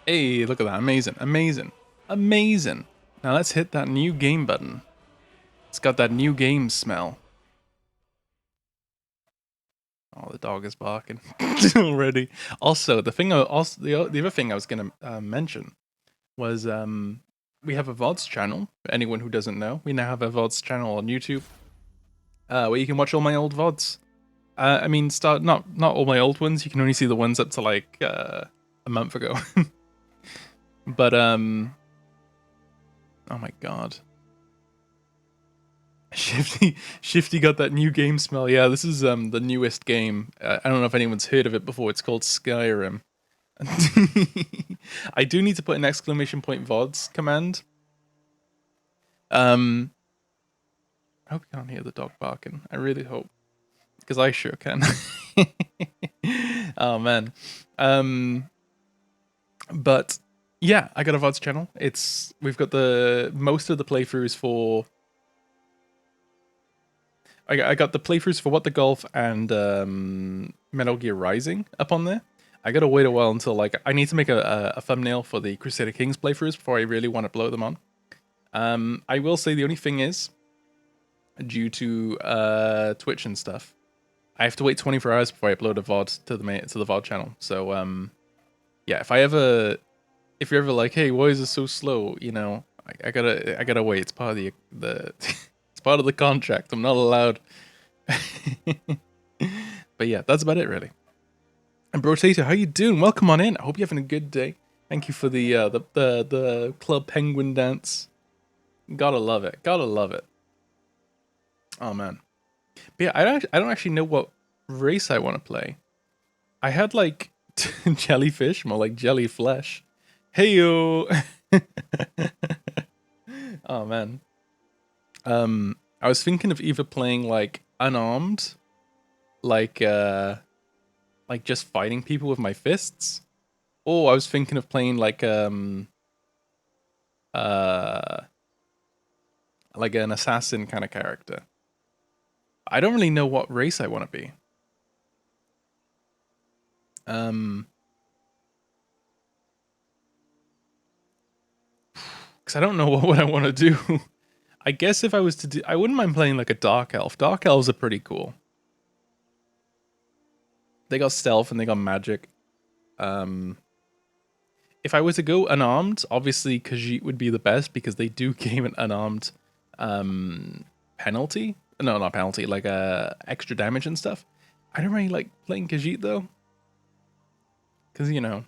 Hey, look at that. Amazing. Amazing. Amazing. Now let's hit that new game button. It's got that new game smell. Oh, the dog is barking already. Also, the other thing I was gonna mention was we have a VODs channel. For anyone who doesn't know, we now have a VODs channel on YouTube where you can watch all my old VODs. I mean, not all my old ones. You can only see the ones up to like a month ago. But oh my god. Shifty got that new game smell. Yeah, this is the newest game. I don't know if anyone's heard of it before. It's called Skyrim. I do need to put an exclamation point VODs command. I hope you can't hear the dog barking. I really hope, because I sure can. Oh man. But yeah, I got a VODs channel. We've got the most of the playthroughs for. I got the playthroughs for What the Golf and Metal Gear Rising up on there. I gotta wait a while until like I need to make a thumbnail for the Crusader Kings playthroughs before I really want to blow them on. I will say the only thing is, due to Twitch and stuff, I have to wait 24 hours before I upload a VOD to the VOD channel. So yeah, if you're ever like, hey, why is this so slow? You know, I gotta wait. It's part of the it's part of the contract. I'm not allowed. But yeah, that's about it really. And Brotato, how you doing? Welcome on in. I hope you're having a good day. Thank you for the Club Penguin dance. Gotta love it. Gotta love it. Oh man. But yeah, I don't actually know what race I want to play. I had like jellyfish, more like jelly flesh. Hey yo. Oh man. I was thinking of either playing like unarmed, like just fighting people with my fists, or I was thinking of playing uh like an assassin kind of character. I don't really know what race I want to be. Because I don't know what I want to do. I guess if I was to do, I wouldn't mind playing like a dark elf. Dark elves are pretty cool. They got stealth and they got magic. If I were to go unarmed, obviously Khajiit would be the best because they do gain an unarmed penalty. No, not penalty, like extra damage and stuff. I don't really like playing Khajiit though, because you know.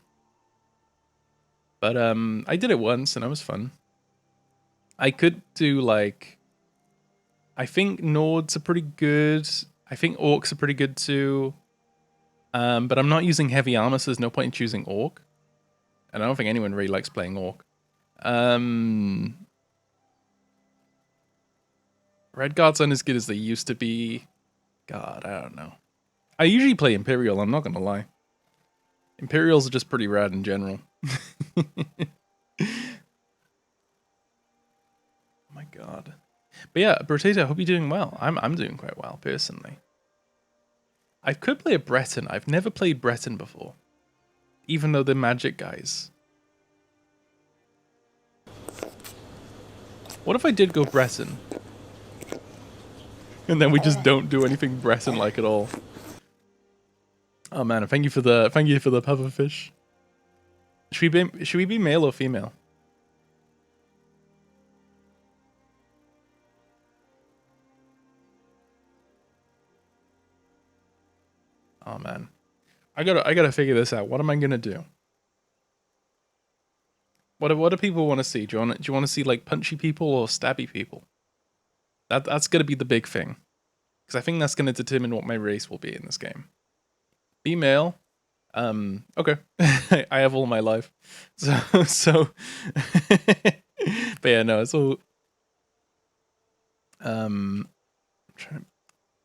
But I did it once and it was fun. I could do like, I think Nords are pretty good. I think Orcs are pretty good too. But I'm not using heavy armor, so there's no point in choosing Orc. And I don't think anyone really likes playing Orc. Redguards aren't as good as they used to be. God, I don't know. I usually play Imperial, I'm not gonna lie. Imperials are just pretty rad in general. Oh my god. But yeah, Brotato, I hope you're doing well. I'm doing quite well, personally. I could play a Breton. I've never played Breton before. Even though they're magic guys. What if I did go Breton? And then we just don't do anything Breton-like at all. Oh man, thank you for the pufferfish. Should we be male or female? Oh man. I gotta figure this out. What am I gonna do? What do people want to see? Do you want to see like punchy people or stabby people? That's gonna be the big thing. Because I think that's gonna determine what my race will be in this game. Female. Okay. I have all my life. So but yeah, no, it's all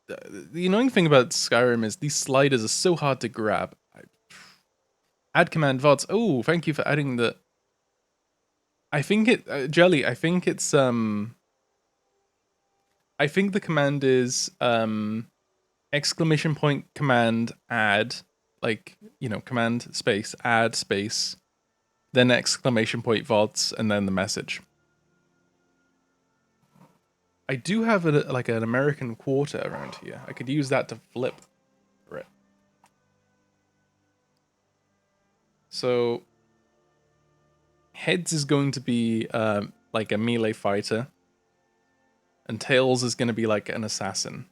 the annoying thing about Skyrim is these sliders are so hard to grab. Add command VODs. Oh, thank you for adding the. I think Jelly. I think it's I think the command is exclamation point command add, like, you know, command space add space then exclamation point VODs, and then the message. I do have like an American quarter around here. I could use that to flip for it. So heads is going to be like a melee fighter, and tails is going to be like an assassin.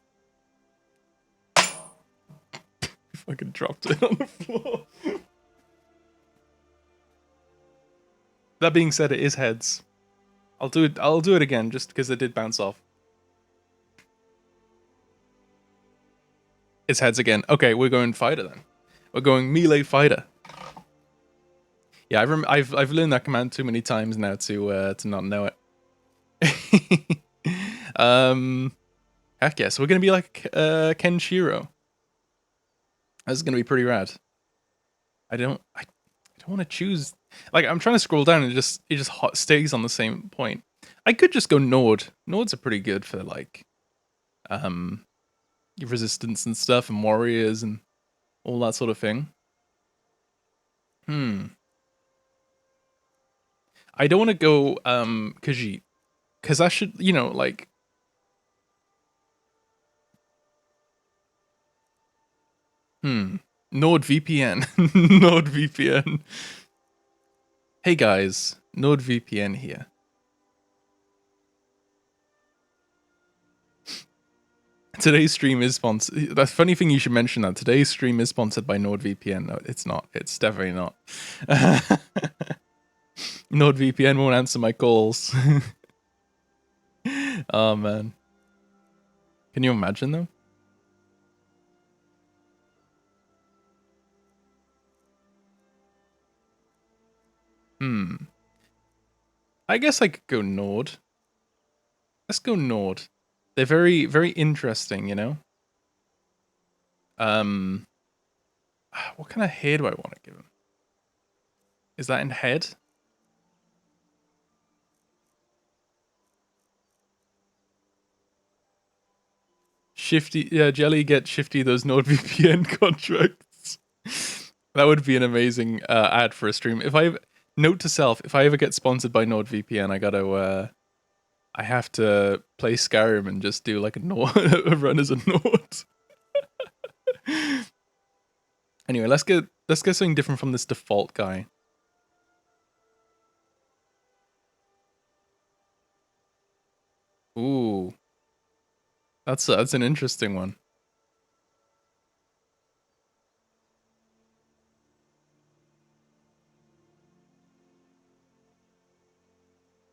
Fucking dropped it on the floor. That being said, it is heads. I'll do it again just because it did bounce off. It's heads again. Okay, we're going fighter then. We're going melee fighter. Yeah, I've learned that command too many times now to not know it. Heck yeah, so we're gonna be like Kenshiro. That's gonna be pretty rad. I don't want to choose. Like, I'm trying to scroll down and it just stays on the same point. I could just go Nord. Nords are pretty good for like resistance and stuff and warriors and all that sort of thing. I don't want to go Khajiit, because I should, like, NordVPN. NordVPN. Hey guys, NordVPN here. Today's stream is sponsored. That's funny thing you should mention that. Today's stream is sponsored by NordVPN. No, it's not. It's definitely not. NordVPN won't answer my calls. Oh man. Can you imagine though? I guess I could go Nord. Let's go Nord. They're very, very interesting, you know? What kind of hair do I want to give him? Is that in head? Shifty, yeah, Jelly, get Shifty those NordVPN contracts. That would be an amazing ad for a stream. Note to self, if I ever get sponsored by NordVPN, I have to play Skyrim and just do like a Nord, a run as a Nord. Anyway, let's get something different from this default guy. Ooh, that's an interesting one.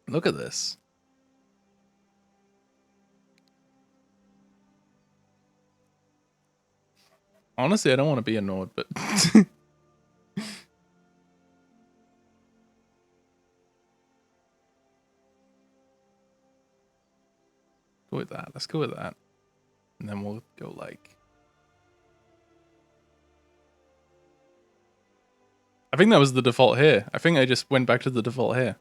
Look at this. Honestly, I don't want to be a Nord, but go with that. Let's go with that. And then we'll go like... I think that was the default here. I think I just went back to the default here.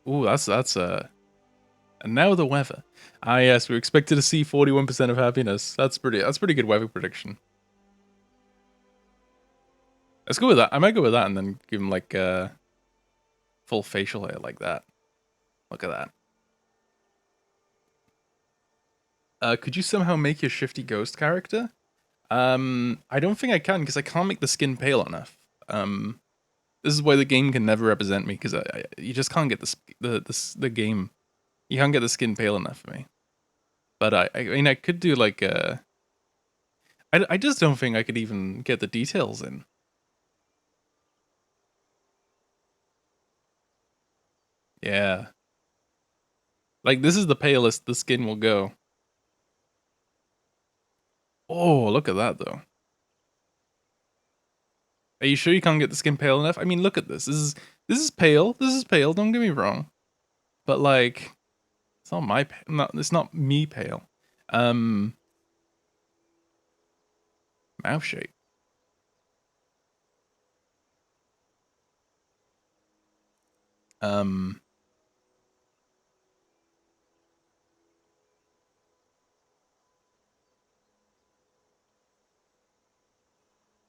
Ooh, that's and now the weather. Ah yes, we expected to see 41% of happiness. That's pretty good weather prediction. Let's go with that. I might go with that and then give him like full facial hair like that. Look at that. Could you somehow make your Shifty Ghost character? I don't think I can because I can't make the skin pale enough. This is why the game can never represent me because you just can't get the game. You can't get the skin pale enough for me. But I mean, I could do like I just don't think I could even get the details in. Yeah. Like, this is the palest the skin will go. Oh, look at that, though. Are you sure you can't get the skin pale enough? I mean, look at this. This is pale. This is pale, don't get me wrong. But, like, it's not it's not me pale. Mouth shape.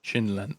Chin length.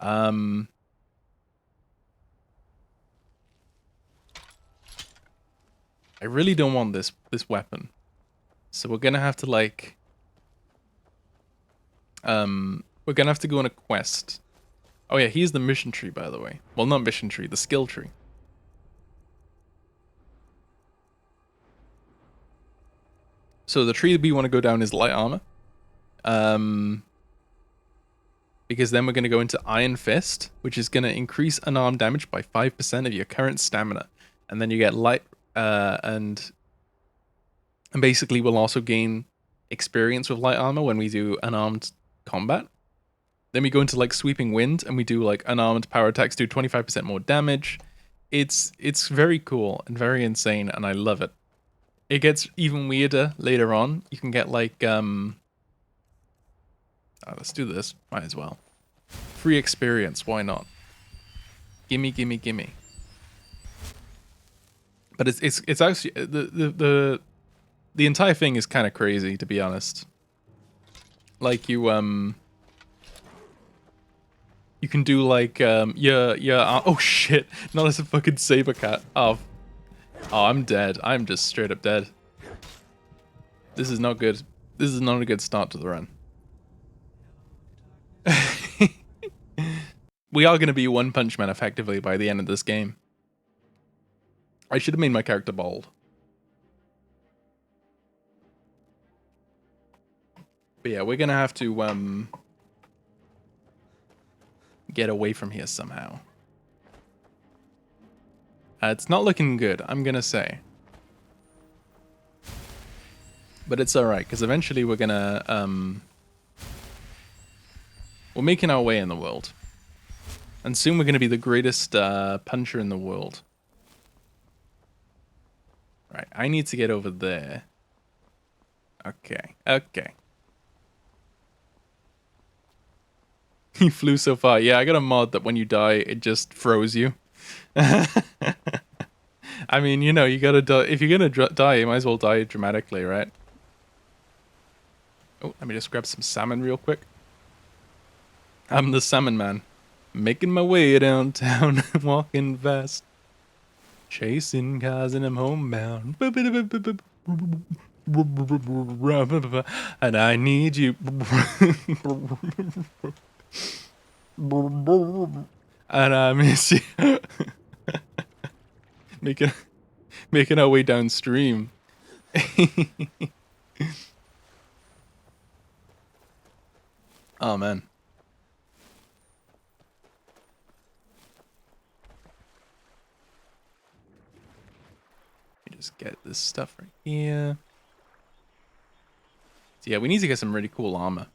I really don't want this weapon. So we're gonna have to like we're gonna have to go on a quest. Oh yeah, here's the mission tree, by the way. Well, not mission tree, the skill tree. So the tree that we want to go down is light armor. Because then we're going to go into Iron Fist, which is going to increase unarmed damage by 5% of your current stamina. And then you get light, and basically we'll also gain experience with light armor when we do unarmed combat. Then we go into like Sweeping Wind, and we do like unarmed power attacks, do 25% more damage. It's very cool and very insane, and I love it. It gets even weirder later on. You can get like, let's do this. Might as well. Free experience. Why not? Gimme, gimme, gimme. But it's actually the entire thing is kind of crazy, to be honest. Like you can do like oh shit! Not as a fucking saber cat. Oh, I'm dead. I'm just straight up dead. This is not good. This is not a good start to the run. We are going to be One Punch Man effectively by the end of this game. I should have made my character bald. But yeah, we're going to have to get away from here somehow. It's not looking good, I'm going to say. But it's alright, because eventually we're going to... we're making our way in the world. And soon we're going to be the greatest puncher in the world. Right, I need to get over there. Okay, okay. He flew so far. Yeah, I got a mod that when you die, it just throws you. I mean, you know, you gotta die. If you're gonna die, you might as well die dramatically, right? Oh, let me just grab some salmon real quick. I'm the salmon man. Making my way downtown, walking fast. Chasing cars and I'm homebound. And I need you. And I miss you. making our way downstream. Oh man. Let me just get this stuff right here. So yeah, we need to get some really cool armor.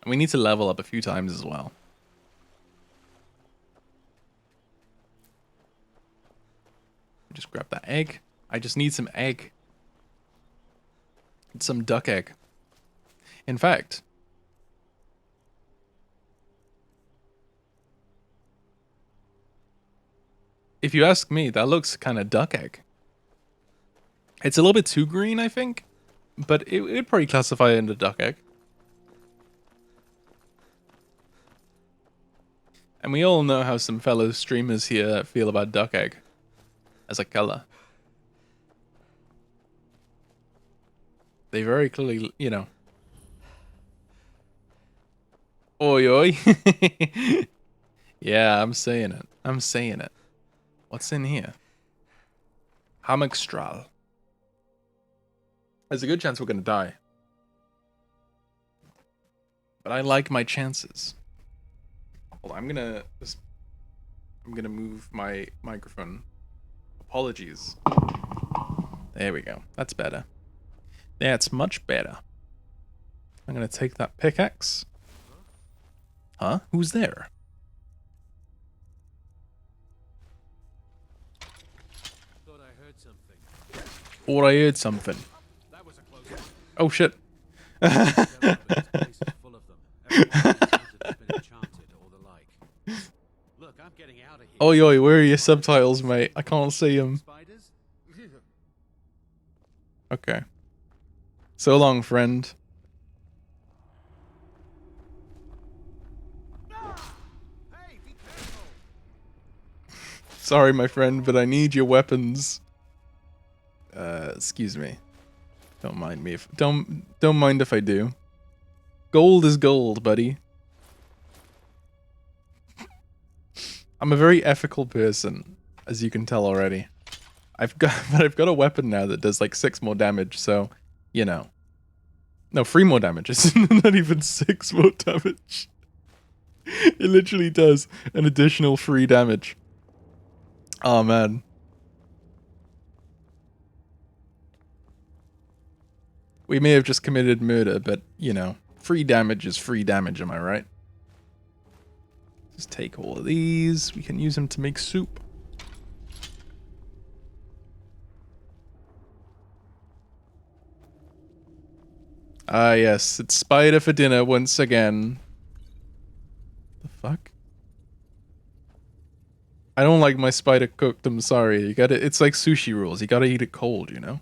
And we need to level up a few times as well. Just grab that egg. I just need some egg. Some duck egg. In fact, if you ask me, that looks kind of duck egg. It's a little bit too green, I think, but it would probably classify it into duck egg. And we all know how some fellow streamers here feel about duck egg as a color. They very clearly, you know. Oi, oi. Yeah, I'm saying it. I'm saying it. What's in here? Hammerstral. There's a good chance we're gonna die. But I like my chances. Hold on, I'm gonna move my microphone. Apologies. There we go. That's better. That's much better. I'm gonna take that pickaxe. Huh? Who's there? Thought I heard something. Or I heard something. That was a close one. Oh shit. Full of them. Everyone's been enchanted or the like. Look, I'm getting out of here. Oi, oi, where are your subtitles, mate? I can't see them. Spiders? Okay. So long, friend. Sorry, my friend, but I need your weapons. Excuse me. Don't mind me if don't mind if I do. Gold is gold, buddy. I'm a very ethical person, as you can tell already. I've got a weapon now that does like 6 more damage, so you know. No, 3 more damage. It's not even 6 more damage. It literally does an additional 3 damage. Oh man. We may have just committed murder, but you know, free damage is free damage, am I right? Just take all of these. We can use them to make soup. Ah, yes, it's spider for dinner once again. The fuck? I don't like my spider cooked, I'm sorry. You gotta, it's like sushi rules. You gotta eat it cold, you know?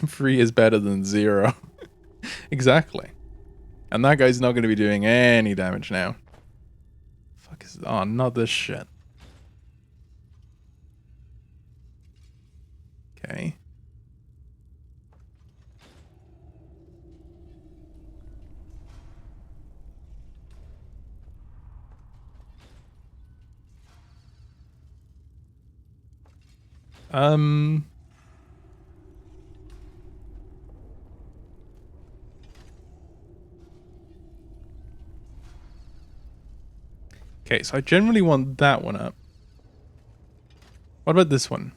Free is better than 0. Exactly. And that guy's not gonna be doing any damage now. Fuck is, oh, not this shit. Okay. Okay, so I generally want that one up. What about this one?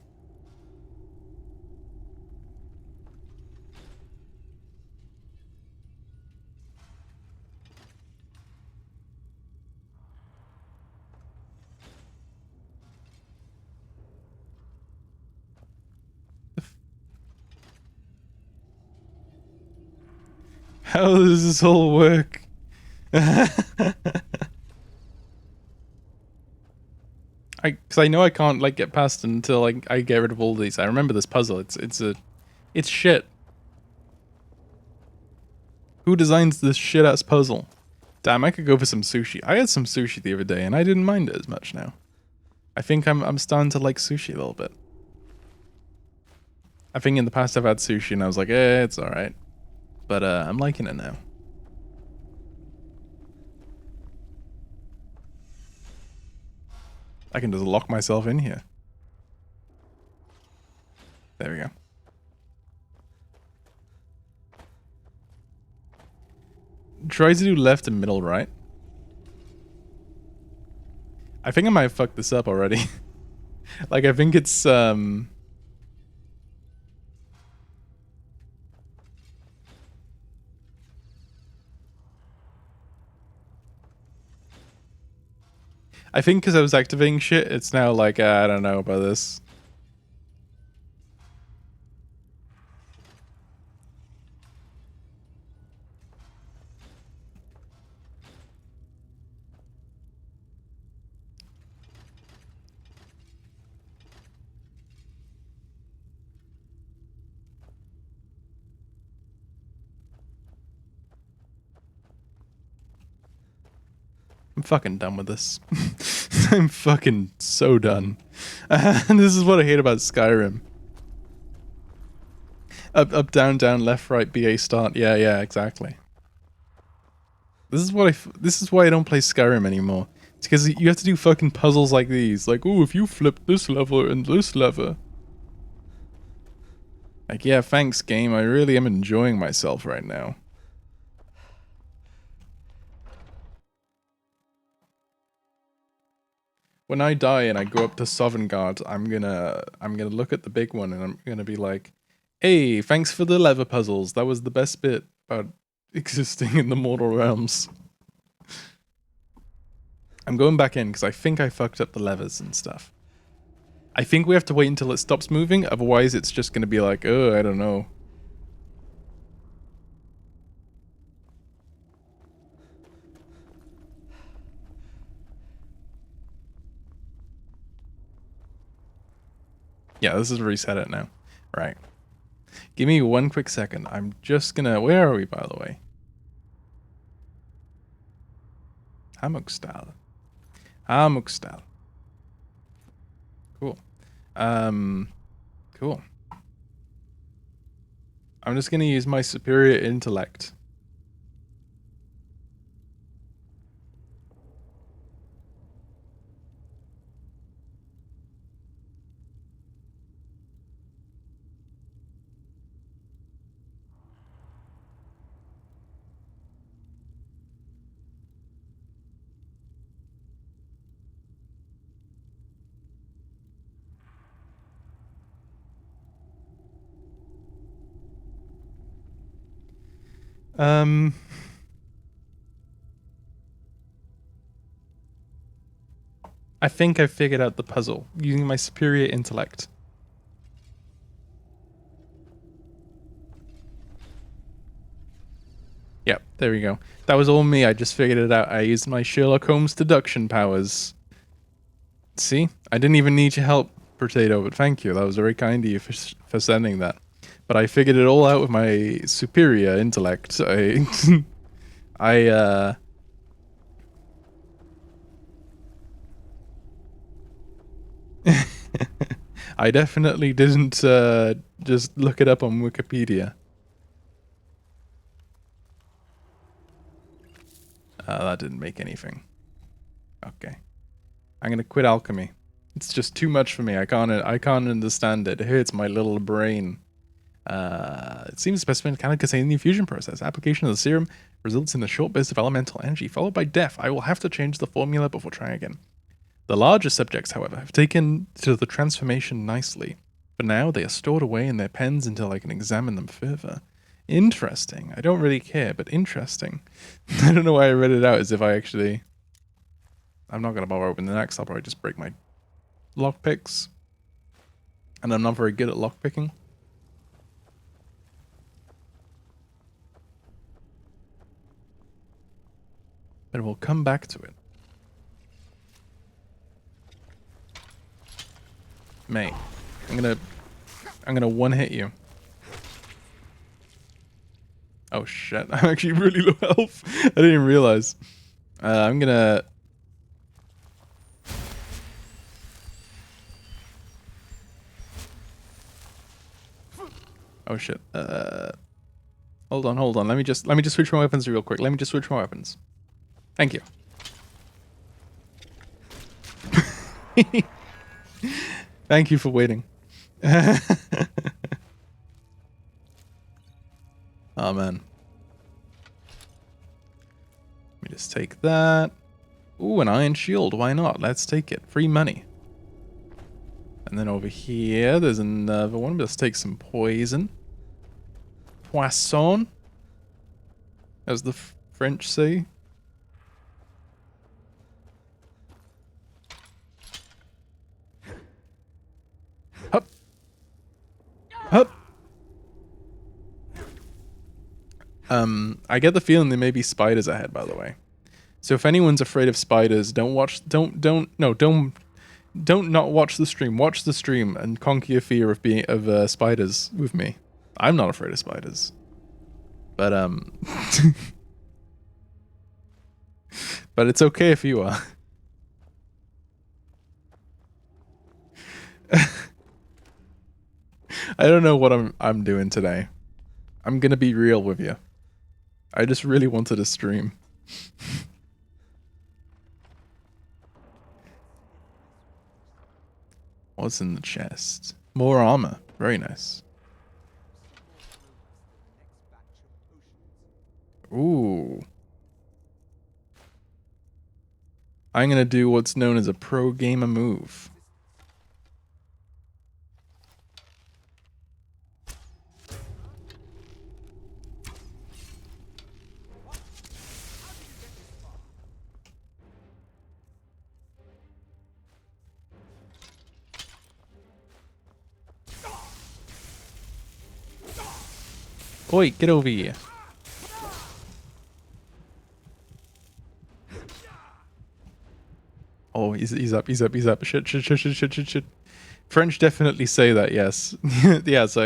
How does this all work? Because I know I can't like get past until I get rid of all these. I remember this puzzle. It's shit. Who designs this shit ass puzzle? Damn, I could go for some sushi. I had some sushi the other day and I didn't mind it as much now. I think I'm starting to like sushi a little bit. I think in the past I've had sushi and I was like, it's alright. But I'm liking it now. I can just lock myself in here. There we go. Try to do left and middle, right? I think I might have fucked this up already. Like, I think it's, I think because I was activating shit, it's now like, I don't know about this. I'm fucking done with this. I'm fucking so done. And this is what I hate about Skyrim. Up, down, down, left, right, BA, start. Yeah, exactly. This is why I don't play Skyrim anymore. It's because you have to do fucking puzzles like these. Like, oh, if you flip this lever and this lever. Like, yeah, thanks, game. I really am enjoying myself right now. When I die and I go up to Sovngarde, I'm gonna look at the big one and I'm gonna be like, hey, thanks for the lever puzzles. That was the best bit about existing in the mortal realms. I'm going back in because I think I fucked up the levers and stuff. I think we have to wait until it stops moving, otherwise it's just gonna be like, oh, I don't know. Yeah, this is reset it now. Right. Give me one quick second. I'm just gonna... Where are we, by the way? Hammock-style. Hammock-style. Cool. Cool. I'm just going to use my superior intellect. I think I figured out the puzzle using my superior intellect. Yep, there we go. That was all me. I just figured it out. I used my Sherlock Holmes deduction powers. See? I didn't even need your help, Potato, but thank you. That was very kind of you for sending that. But I figured it all out with my superior intellect. I definitely didn't just look it up on Wikipedia. That didn't make anything. Okay. I'm gonna quit alchemy. It's just too much for me. I can't understand it. It hurts my little brain. It seems the specimen cannot contain the infusion process. Application of the serum results in a short burst of elemental energy, followed by death. I will have to change the formula before trying again. The larger subjects, however, have taken to the transformation nicely. For now, they are stored away in their pens until I can examine them further. Interesting. I don't really care, but interesting. I don't know why I read it out as if I actually... I'm not going to bother opening the next. I'll probably just break my lockpicks. And I'm not very good at lockpicking. But we'll come back to it. Mate, I'm gonna one-hit you. Oh shit, I'm actually really low health. I didn't even realize. I'm gonna... Oh shit. Hold on. Let me just switch my weapons real quick. Thank you. Thank you for waiting. Oh man. Let me just take that. Ooh, an iron shield. Why not? Let's take it. Free money. And then over here, there's another one. Let's take some poison. Poisson, as the French say. Hup. Hup. I get the feeling there may be spiders ahead, by the way. So if anyone's afraid of spiders, don't not watch the stream. Watch the stream and conquer your fear of spiders with me. I'm not afraid of spiders. But but it's okay if you are. I don't know what I'm doing today. I'm gonna be real with you. I just really wanted to stream. What's in the chest? More armor. Very nice. Ooh. I'm gonna do what's known as a pro gamer move. Oi, get over here. Oh, he's up. Shit. French definitely say that, yes. Yes,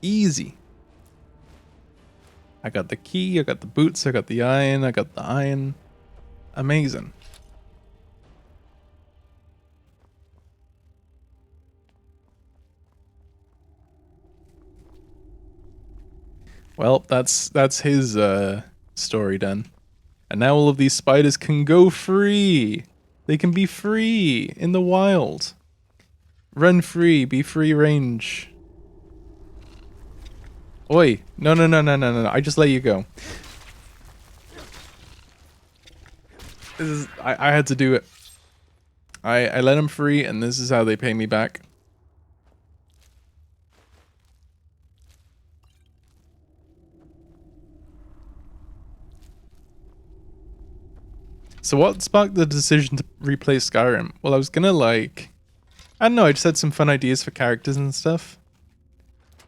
Easy. I got the key, I got the boots, I got the iron, I got the iron. Amazing. Well, that's his story done. And now all of these spiders can go free. They can be free in the wild. Run free, be free range. Oi, no, no, no, no, no, no, no. I just let you go. This is, I had to do it. I let them free, and this is how they pay me back. So what sparked the decision to replay Skyrim? Well, I was gonna like... I don't know, I just had some fun ideas for characters and stuff.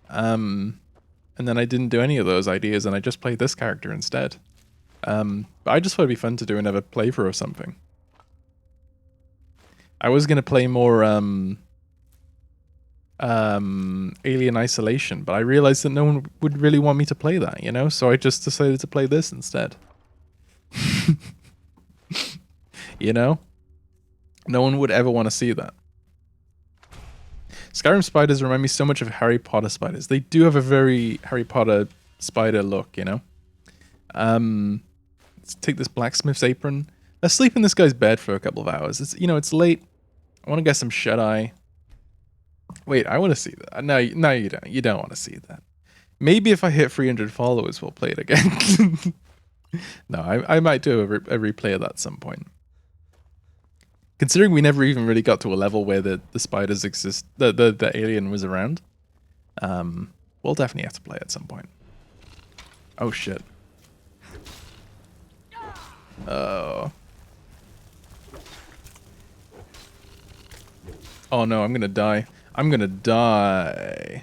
And then I didn't do any of those ideas, and I just played this character instead. But I just thought it'd be fun to do another playthrough or something. I was gonna play more Alien Isolation, but I realized that no one would really want me to play that, you know? So I just decided to play this instead. You know? No one would ever want to see that. Skyrim spiders remind me so much of Harry Potter spiders. They do have a very Harry Potter spider look, you know? Let's take this blacksmith's apron. Let's sleep in this guy's bed for a couple of hours. It's, you know, it's late. I want to get some shut-eye. Wait, I want to see that. No, you don't. You don't want to see that. Maybe if I hit 300 followers, we'll play it again. No, I might do a replay of that at some point. Considering we never even really got to a level where the spiders exist, the alien was around, we'll definitely have to play at some point. Oh shit. Oh. Oh no, I'm gonna die. I'm gonna die.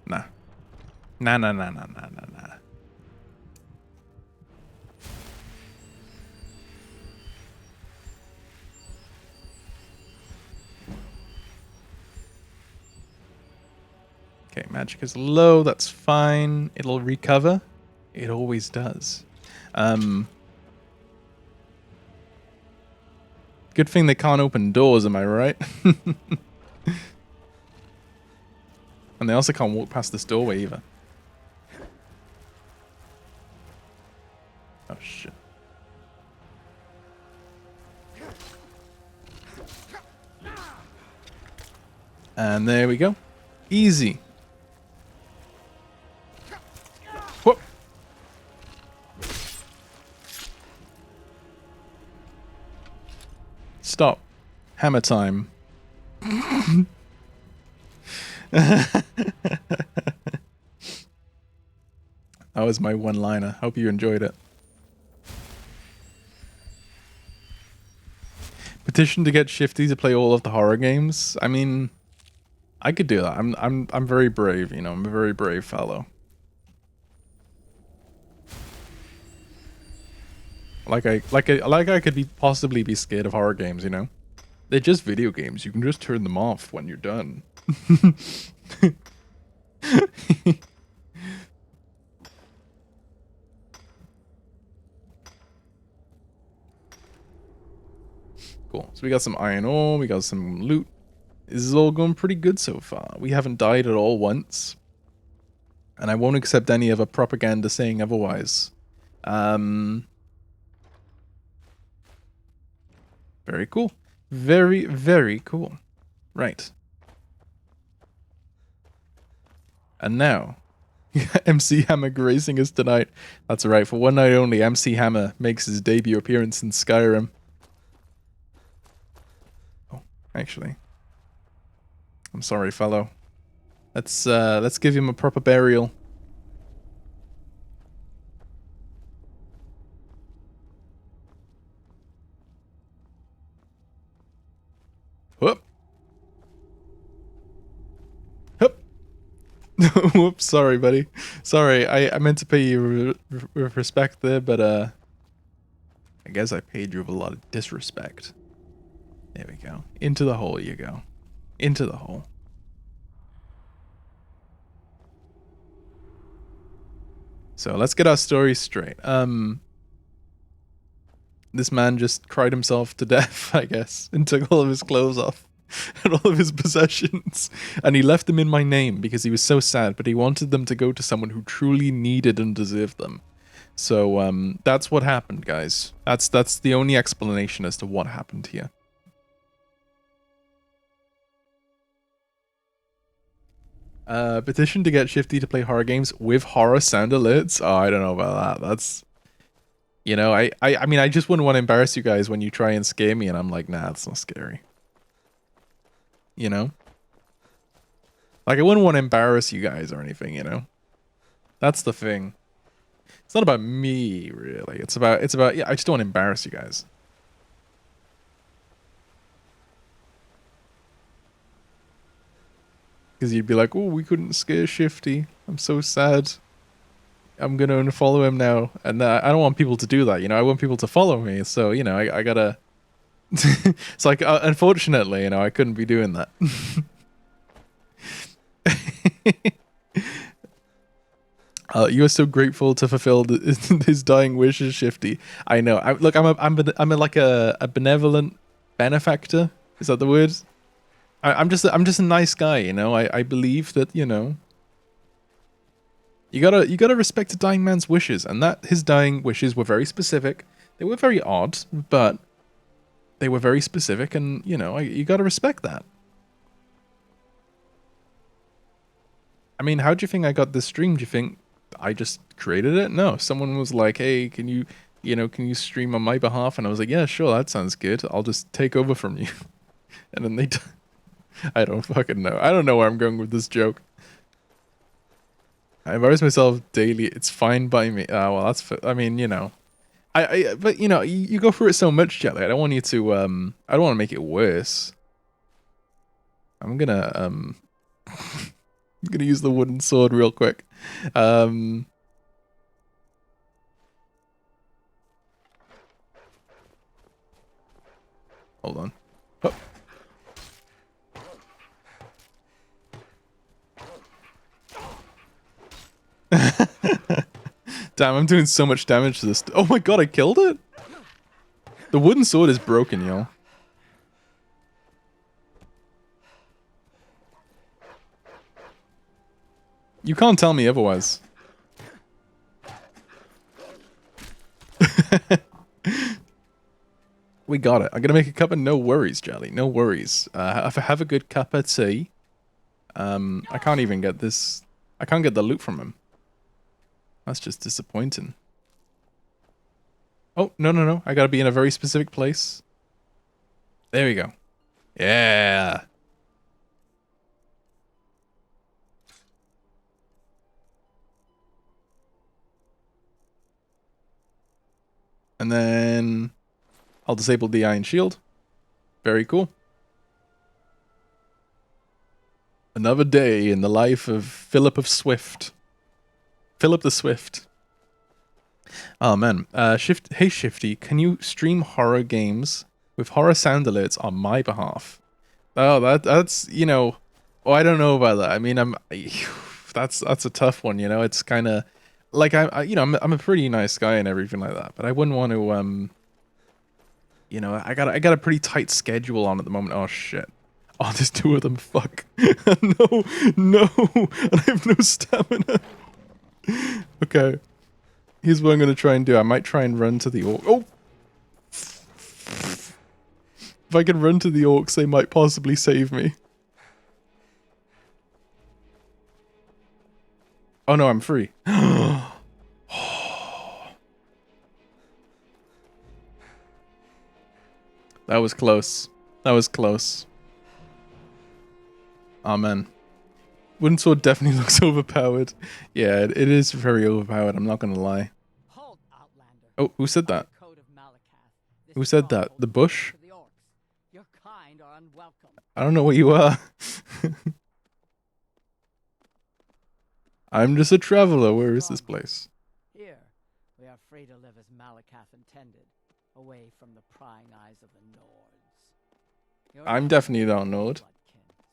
Nah. Nah, nah, nah, nah, nah, nah, nah. Okay, magic is low, that's fine. It'll recover. It always does. Good thing they can't open doors, am I right? And they also can't walk past this doorway either. Oh shit. And there we go. Easy. Whoop. Stop. Hammer time. That was my one-liner. Hope you enjoyed it. Petition to get Shifty to play all of the horror games. I mean, I could do that. I'm very brave, you know. I'm a very brave fellow. Like I could possibly be scared of horror games, you know. They're just video games. You can just turn them off when you're done. Cool. So we got some iron ore, we got some loot. This is all going pretty good so far. We haven't died at all once. And I won't accept any of a propaganda saying otherwise. Very cool. Very, very cool. Right. And now, MC Hammer gracing us tonight. That's right, for one night only, MC Hammer makes his debut appearance in Skyrim. Oh, actually. I'm sorry, fellow. Let's give him a proper burial. Whoop. Whoop. Whoops, sorry, buddy. Sorry, I meant to pay you with respect there, but I guess I paid you with a lot of disrespect. There we go. Into the hole you go. Into the hole. So let's get our story straight. This man just cried himself to death, I guess, and took all of his clothes off and all of his possessions. And he left them in my name because he was so sad, but he wanted them to go to someone who truly needed and deserved them. So that's what happened, guys. That's the only explanation as to what happened here. Petition to get Shifty to play horror games with horror sound alerts. Oh, I don't know about that. That's, you know, I mean, I just wouldn't want to embarrass you guys when you try and scare me, and I'm like, nah, it's not scary. You know? Like, I wouldn't want to embarrass you guys or anything, you know? That's the thing. It's not about me, really. It's about, yeah, I just don't want to embarrass you guys. Because you'd be like, oh, we couldn't scare Shifty. I'm so sad. I'm going to unfollow him now. And I don't want people to do that, you know? I want people to follow me. So, you know, I gotta... It's like, unfortunately, you know, I couldn't be doing that. You are so grateful to fulfill his dying wishes, Shifty. I know. Look, I'm like a benevolent benefactor. Is that the word? I'm just a nice guy, you know. I believe that, you know, you gotta respect a dying man's wishes, and that his dying wishes were very specific. They were very odd, but they were very specific, and you know, you gotta respect that. I mean, how do you think I got this stream? Do you think I just created it? No, someone was like, hey, can you stream on my behalf? And I was like, yeah, sure, that sounds good. I'll just take over from you. And then they, I don't fucking know. I don't know where I'm going with this joke. I embarrass myself daily. It's fine by me. Well, that's, I mean, you know, but you know, you go through it so much, Jelly. I don't want you to, I don't want to make it worse. I'm gonna use the wooden sword real quick. Hold on. Oh. Damn, I'm doing so much damage to this. Oh my god, I killed it? The wooden sword is broken, yo. You can't tell me otherwise. We got it. I'm gonna make a cup of no worries, Jelly. No worries. Have a good cup of tea. I can't even get this. I can't get the loot from him. That's just disappointing. Oh, no. I gotta be in a very specific place. There we go. Yeah. And then I'll disable the iron shield. Very cool. Another day in the life of Phillip of Swift. Phillip the Swift. Oh man. Hey Shifty, can you stream horror games with horror sound alerts on my behalf? Oh, that's, you know, oh, I don't know about that. I mean, that's a tough one, you know. It's kind of like you know, I'm a pretty nice guy and everything like that, but I wouldn't want to you know, I got a pretty tight schedule on at the moment. Oh shit. Oh, there's two of them. Fuck. No. I have no stamina. Okay. Here's what I'm gonna try and do. I might try and run to the orc. Oh! If I can run to the orcs, they might possibly save me. Oh no, I'm free. That was close. That was close. Amen. Wooden sword definitely looks overpowered. Yeah, it is very overpowered, I'm not gonna lie. Halt, Outlander. Oh, who said that? Code of Malakath. Who said that? The bush? To the orcs. Your kind are unwelcome. I don't know what you are. I'm just a traveler. Where is this place? Here, we are free to live as Malakath intended, away from the prying eyes of the Nords. You're I'm not definitely not bloodkin, Nord.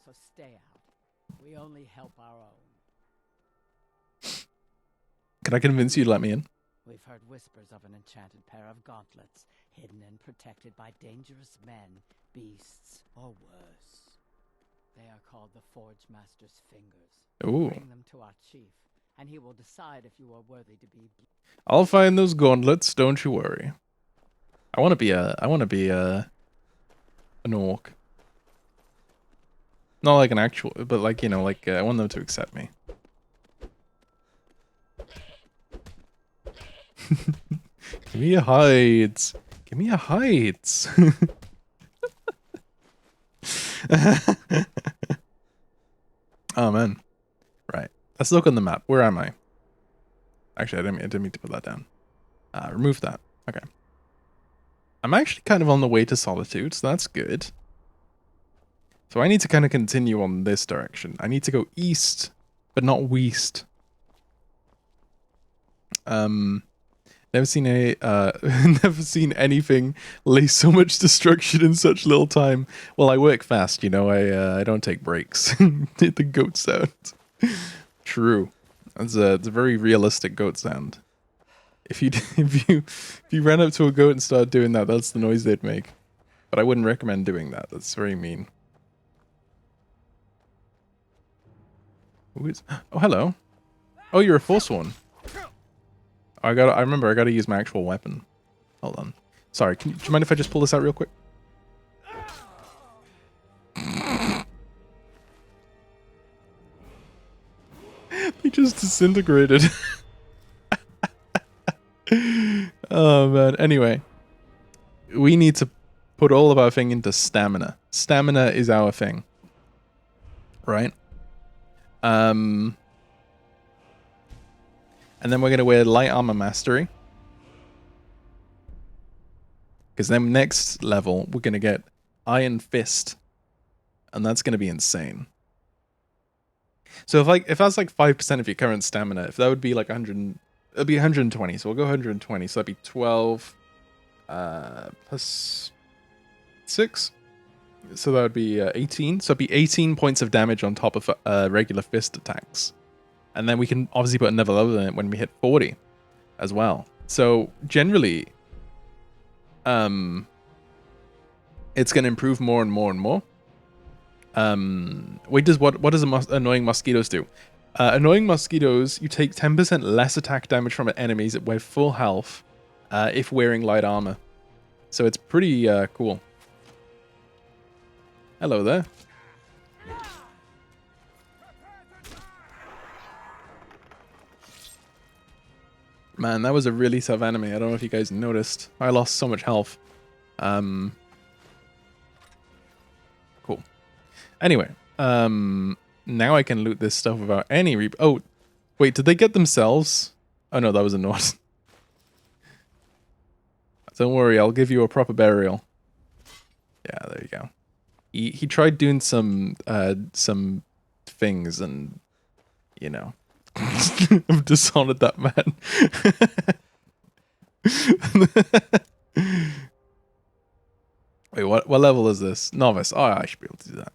so stay out. We only help our own. Can I convince you to let me in? We've heard whispers of an enchanted pair of gauntlets, hidden and protected by dangerous men, beasts, or worse. They are called the Forge Master's Fingers. Ooh. Bring them to our chief, and he will decide if you are worthy to be. I'll find those gauntlets, don't you worry. I want to be an orc. Not like an actual, but like, you know, like I want them to accept me. Give me your hides. Give me your hides. Oh man. Right. Let's look on the map. Where am I? Actually, I didn't mean to put that down. Remove that. Okay. I'm actually kind of on the way to Solitude, so that's good. So I need to kind of continue on this direction. I need to go east, but not west. Never seen never seen anything lay so much destruction in such little time. Well, I work fast, you know. I don't take breaks. Hit the goat sound. True. It's a very realistic goat sound. If you ran up to a goat and started doing that, that's the noise they'd make. But I wouldn't recommend doing that. That's very mean. Oh, hello. Oh, you're a Forsworn. I remember I gotta use my actual weapon. Hold on. Sorry, do you mind if I just pull this out real quick? He just disintegrated. Oh man. Anyway, we need to put all of our thing into stamina. Stamina is our thing, right? And then we're gonna wear light armor mastery, because then next level we're gonna get Iron Fist, and that's gonna be insane. So if that's like 5% of your current stamina, if that would be like 100, it'll be 120. So we'll go 120. So that'd be 12 plus 6. So that would be 18. So it'd be 18 points of damage on top of regular fist attacks. And then we can obviously put another level in it when we hit 40 as well. So generally, it's going to improve more and more and more. What does annoying mosquitoes do? Annoying mosquitoes, you take 10% less attack damage from enemies that wear full health if wearing light armor. So it's pretty cool. Hello there. Man, that was a really tough enemy. I don't know if you guys noticed. I lost so much health. Cool. Anyway, now I can loot this stuff without any Oh, wait, did they get themselves? Oh no, that was a Nord. Don't worry, I'll give you a proper burial. Yeah, there you go. He tried doing some things and, you know, I've dishonored that man. Wait, what level is this? Novice. Oh, I should be able to do that.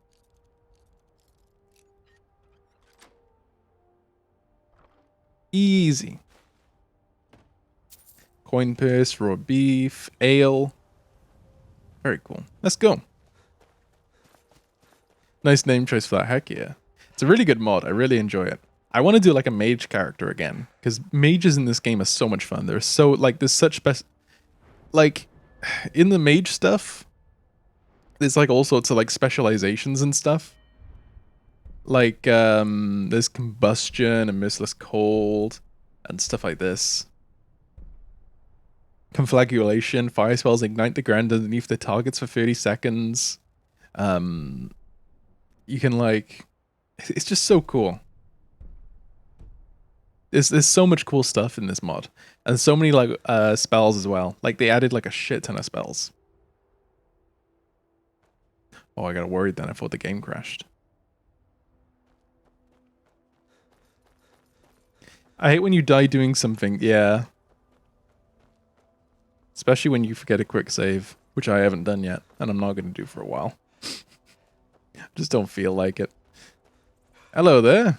Easy. Coin purse, raw beef, ale. Very cool. Let's go. Nice name choice for that. Heck yeah. It's a really good mod. I really enjoy it. I want to do like a mage character again, because mages in this game are so much fun. They're so, like, there's such best, like, in the mage stuff, there's like all sorts of like specializations and stuff. Like, there's combustion and merciless cold and stuff like this. Conflagration, fire spells ignite the ground underneath the targets for 30 seconds. You can like, it's just so cool. There's so much cool stuff in this mod, and so many like spells as well. Like they added like a shit ton of spells. Oh, I got worried then. I thought the game crashed. I hate when you die doing something. Yeah. Especially when you forget a quick save, which I haven't done yet, and I'm not going to do for a while. Just don't feel like it. Hello there.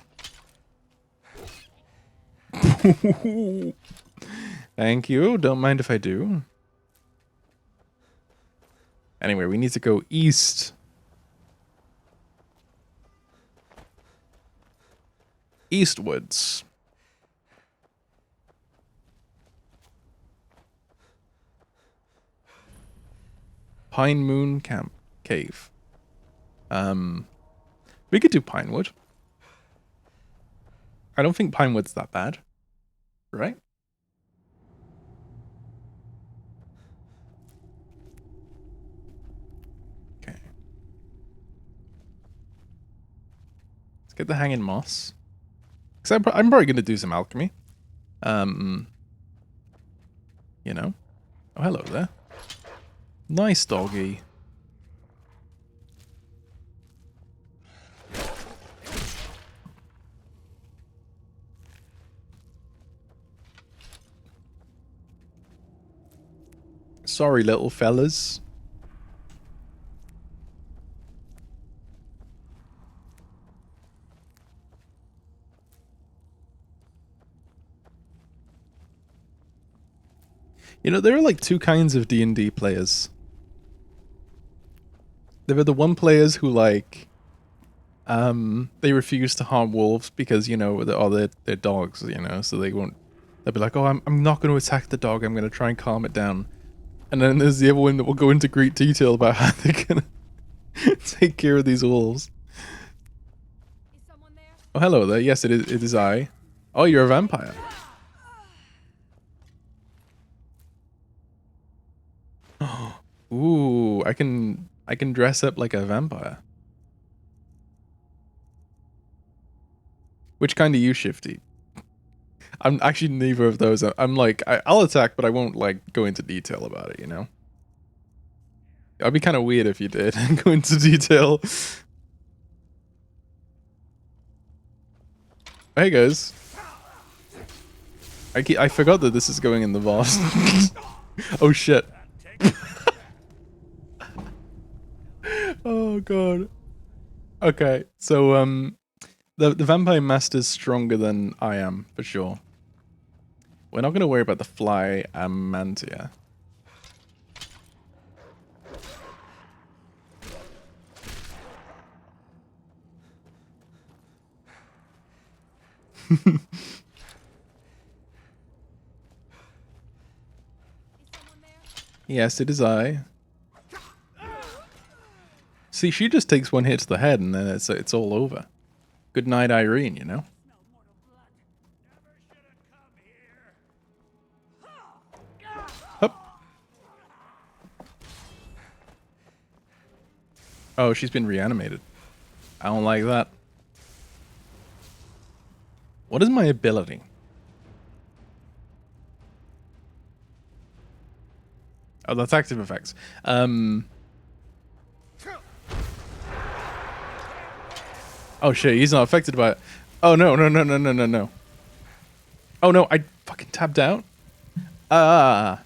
Thank you. Don't mind if I do. Anyway, we need to go east. Eastwards. Pine Moon Camp Cave. We could do Pinewood. I don't think Pinewood's that bad, right? Okay. Let's get the hanging moss. Because I'm probably going to do some alchemy. You know. Oh, hello there. Nice doggy. Sorry, little fellas. You know, there are like two kinds of D&D players. There are the one players who like, they refuse to harm wolves because, you know, they're dogs, you know, so they won't, they'll be like, oh, I'm not going to attack the dog, I'm going to try and calm it down. And then there's the other one that will go into great detail about how they're going to take care of these wolves. Is someone there? Oh, hello there. Yes, it is I. Oh, you're a vampire. Ooh, I can dress up like a vampire. Which kind are you, Shifty? I'm actually neither of those. I'm like, I'll attack, but I won't like go into detail about it, you know? It'd be kind of weird if you did go into detail. Hey guys. I forgot that this is going in the VOD. Oh shit. Oh god. Okay, so the vampire master's stronger than I am for sure. We're not gonna worry about the fly Amantia. Yes, it is I. See, she just takes one hit to the head and then it's all over. Good night, Irene, you know? Hup. Oh, she's been reanimated. I don't like that. What is my ability? Oh, that's active effects. Oh shit, he's not affected by it. Oh no. Oh no, I fucking tapped out. I'm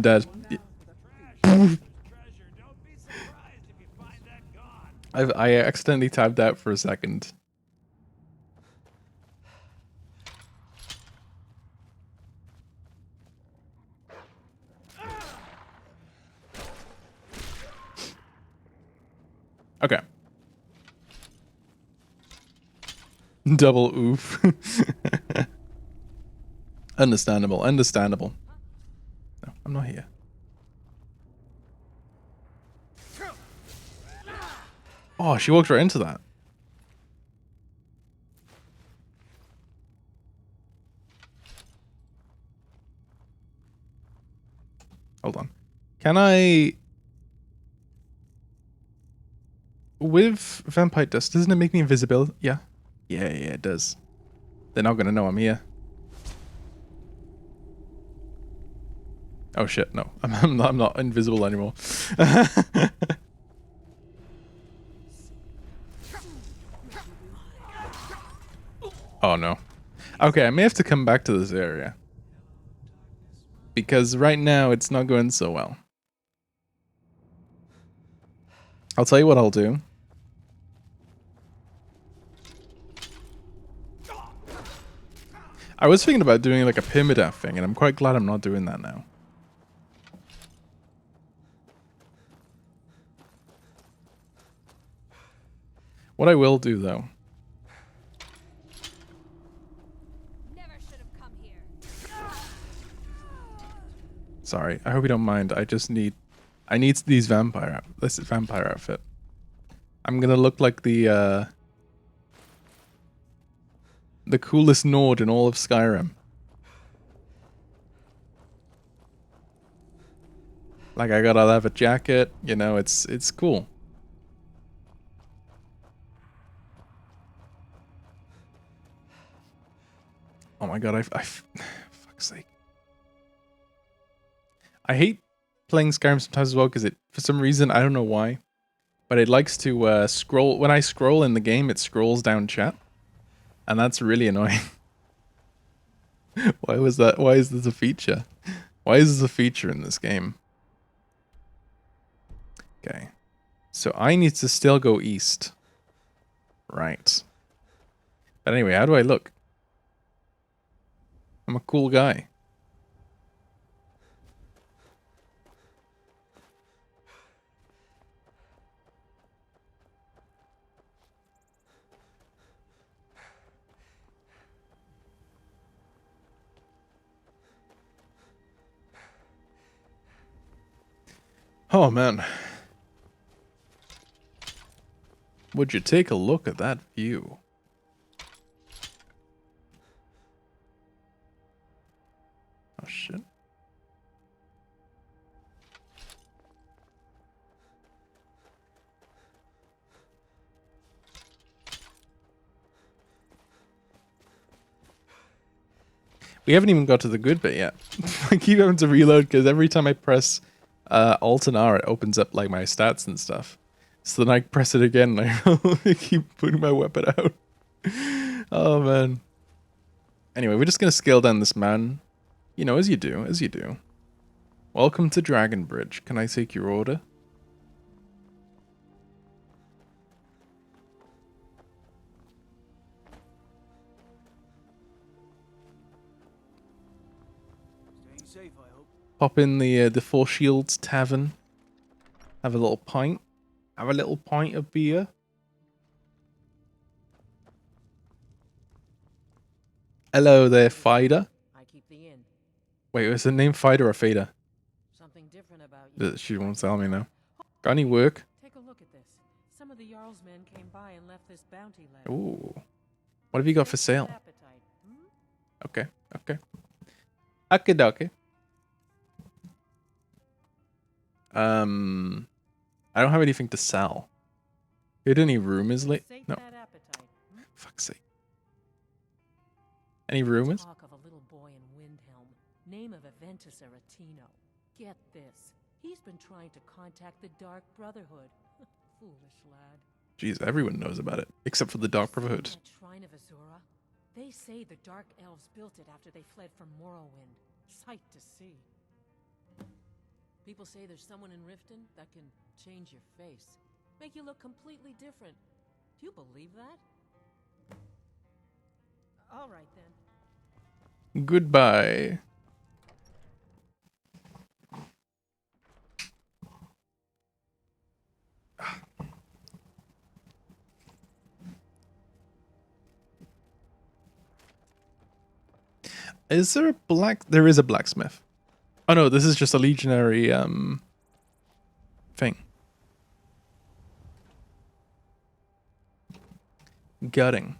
dead. I accidentally tapped out for a second. Okay. Double oof. Understandable. No, I'm not here. Oh, she walked right into that. Hold on. Can I... With vampire dust, doesn't it make me invisible? Yeah. Yeah, it does. They're not gonna know I'm here. Oh shit, no. I'm not invisible anymore. Oh no. Okay, I may have to come back to this area. Because right now it's not going so well. I'll tell you what I'll do. I was thinking about doing like a permadeath thing, and I'm quite glad I'm not doing that now. What I will do though. Never should have come here. Sorry, I hope you don't mind. I need this vampire outfit. I'm gonna look like the coolest Nord in all of Skyrim. Like I got a leather jacket, you know, it's cool. Oh my god, fuck's sake. I hate playing Skyrim sometimes as well because for some reason, I don't know why, but it likes to scroll. When I scroll in the game, it scrolls down chat. And that's really annoying. Why was that? Why is this a feature? Why is this a feature in this game? Okay. So I need to still go east. Right. But anyway, how do I look? I'm a cool guy. Oh man. Would you take a look at that view? Oh shit. We haven't even got to the good bit yet. I keep having to reload because every time I press Alt and R, it opens up like my stats and stuff. So then I press it again and I keep putting my weapon out. Oh man. Anyway, we're just gonna scale down this man. You know, as you do, as you do. Welcome to Dragon Bridge. Can I take your order? Staying safe, I hope. Pop in the Four Shields Tavern. Have a little pint. Have a little pint of beer. Hello there, Fider. I keep the inn. Wait, is the name Fider or Fader? Something different about you. She won't tell me now. Got any work? Take a look at this. Some of the Jarl's men came by and left this bounty letter. Ooh. What have you got for sale? Appetite, hmm? Okay, okay. Okie I don't have anything to sell. Did any rumors late? Sate No. that appetite, hmm? Fuck's sake. Any rumors? Talk of a little boy in Windhelm. Name of Aventus Aretino. Get this. He's been trying to contact the Dark Brotherhood. Foolish lad. Jeez, everyone knows about it. Except for the Dark Brotherhood. That shrine of Azura? They say the Dark Elves built it after they fled from Morrowind. Sight to see. People say there's someone in Riften that can change your face. Make you look completely different. Do you believe that? All right then. Goodbye. Is there a there is a blacksmith. Oh no, this is just a legionary thing. Gutting.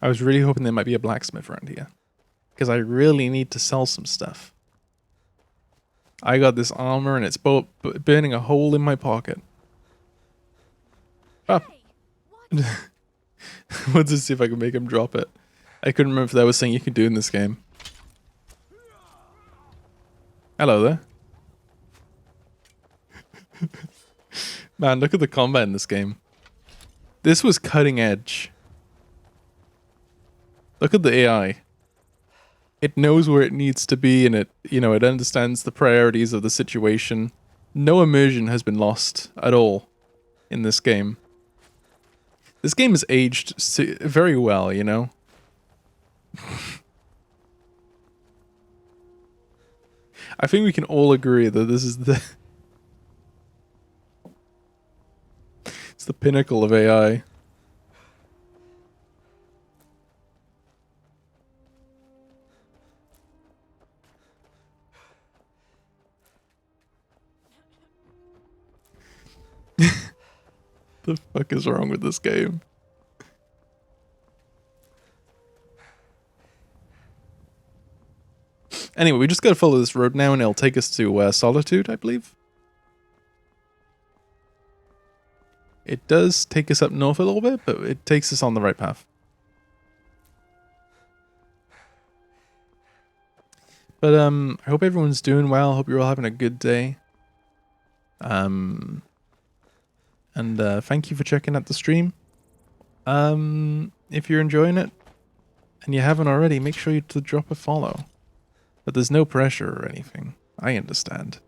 I was really hoping there might be a blacksmith around here. Because I really need to sell some stuff. I got this armor and it's burning a hole in my pocket. Ah. Hey, what? Let's just see if I can make him drop it. I couldn't remember if that was something you could do in this game. Hello there. Man, look at the combat in this game. This was cutting edge. Look at the AI. It knows where it needs to be and it understands the priorities of the situation. No immersion has been lost at all in this game. This game has aged very well, you know? I think we can all agree that this is the... It's the pinnacle of AI. The fuck is wrong with this game? Anyway, we just gotta follow this road now and it'll take us to Solitude, I believe. It does take us up north a little bit, but it takes us on the right path. But I hope everyone's doing well. Hope you're all having a good day. And thank you for checking out the stream. If you're enjoying it and you haven't already, make sure you to drop a follow. But there's no pressure or anything. I understand.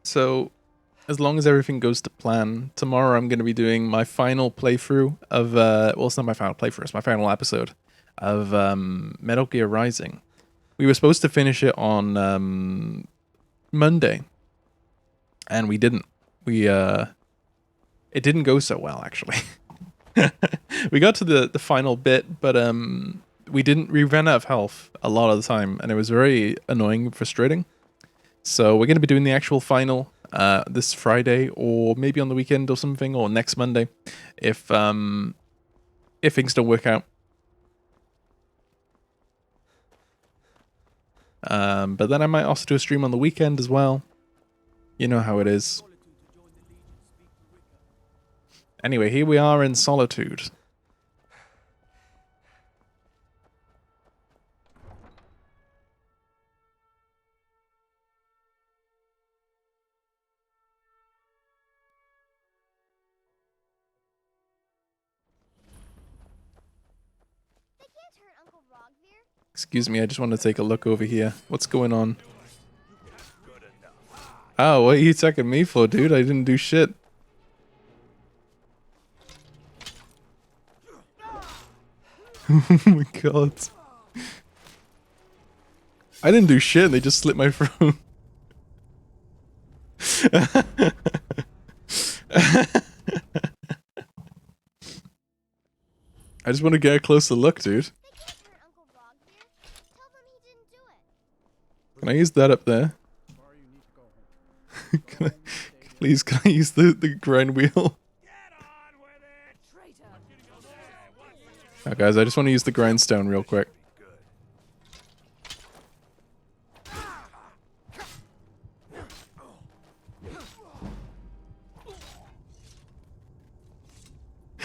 So as long as everything goes to plan, tomorrow I'm going to be doing my final playthrough of, well, it's not my final playthrough, it's my final episode of Metal Gear Rising. We were supposed to finish it on Monday, and we didn't. It didn't go so well, actually. We got to the final bit, but we ran out of health a lot of the time, and it was very annoying and frustrating. So we're going to be doing the actual final this Friday, or maybe on the weekend or something, or next Monday, if things don't work out. But then I might also do a stream on the weekend as well. You know how it is. Anyway, here we are in Solitude. Excuse me, I just want to take a look over here. What's going on? Oh, what are you attacking me for, dude? I didn't do shit. Oh my god. I didn't do shit, they just slit my throat. I just want to get a closer look, dude. Can I use that up there? Please, can I use the grind wheel? Oh, guys, I just want to use the grindstone real quick.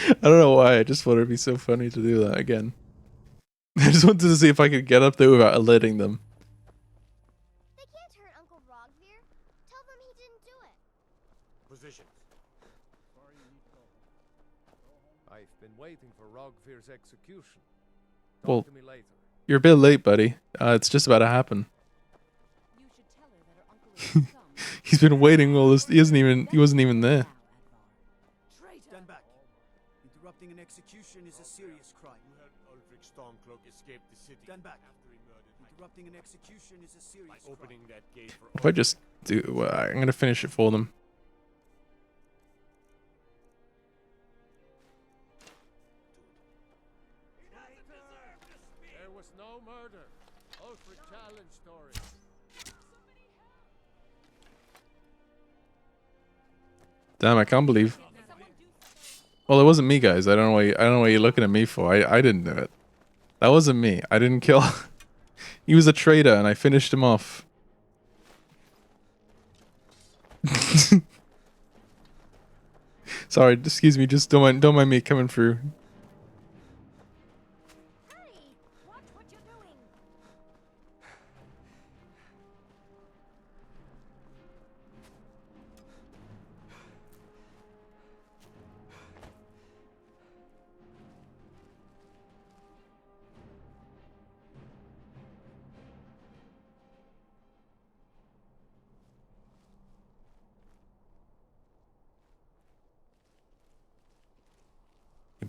I don't know why, I just thought it'd be so funny to do that again. I just wanted to see if I could get up there without alerting them. They can't hurt Uncle Rogvir. Tell them he didn't do it. Position. I've been waiting for Rogvir's execution. Well, Talk to me later. you're a bit late, buddy. It's just about to happen. You should tell her that her uncle is come. He's been waiting all this. He wasn't even there. Stand back. Interrupting an execution is a serious crime. You heard Ulrich Stormcloak escaped the city. Stand back. After he murdered Interrupting an execution is a serious by crime. opening that gate for If I just do, I'm gonna finish it for them. There was no murder. Ulrich challenge story. Damn, I can't believe. Well, it wasn't me, guys. I don't know what you're looking at me for. I didn't do it. That wasn't me. I didn't kill. He was a traitor, and I finished him off. Sorry, excuse me. Just don't mind me coming through. Hurry! Watch what you're doing.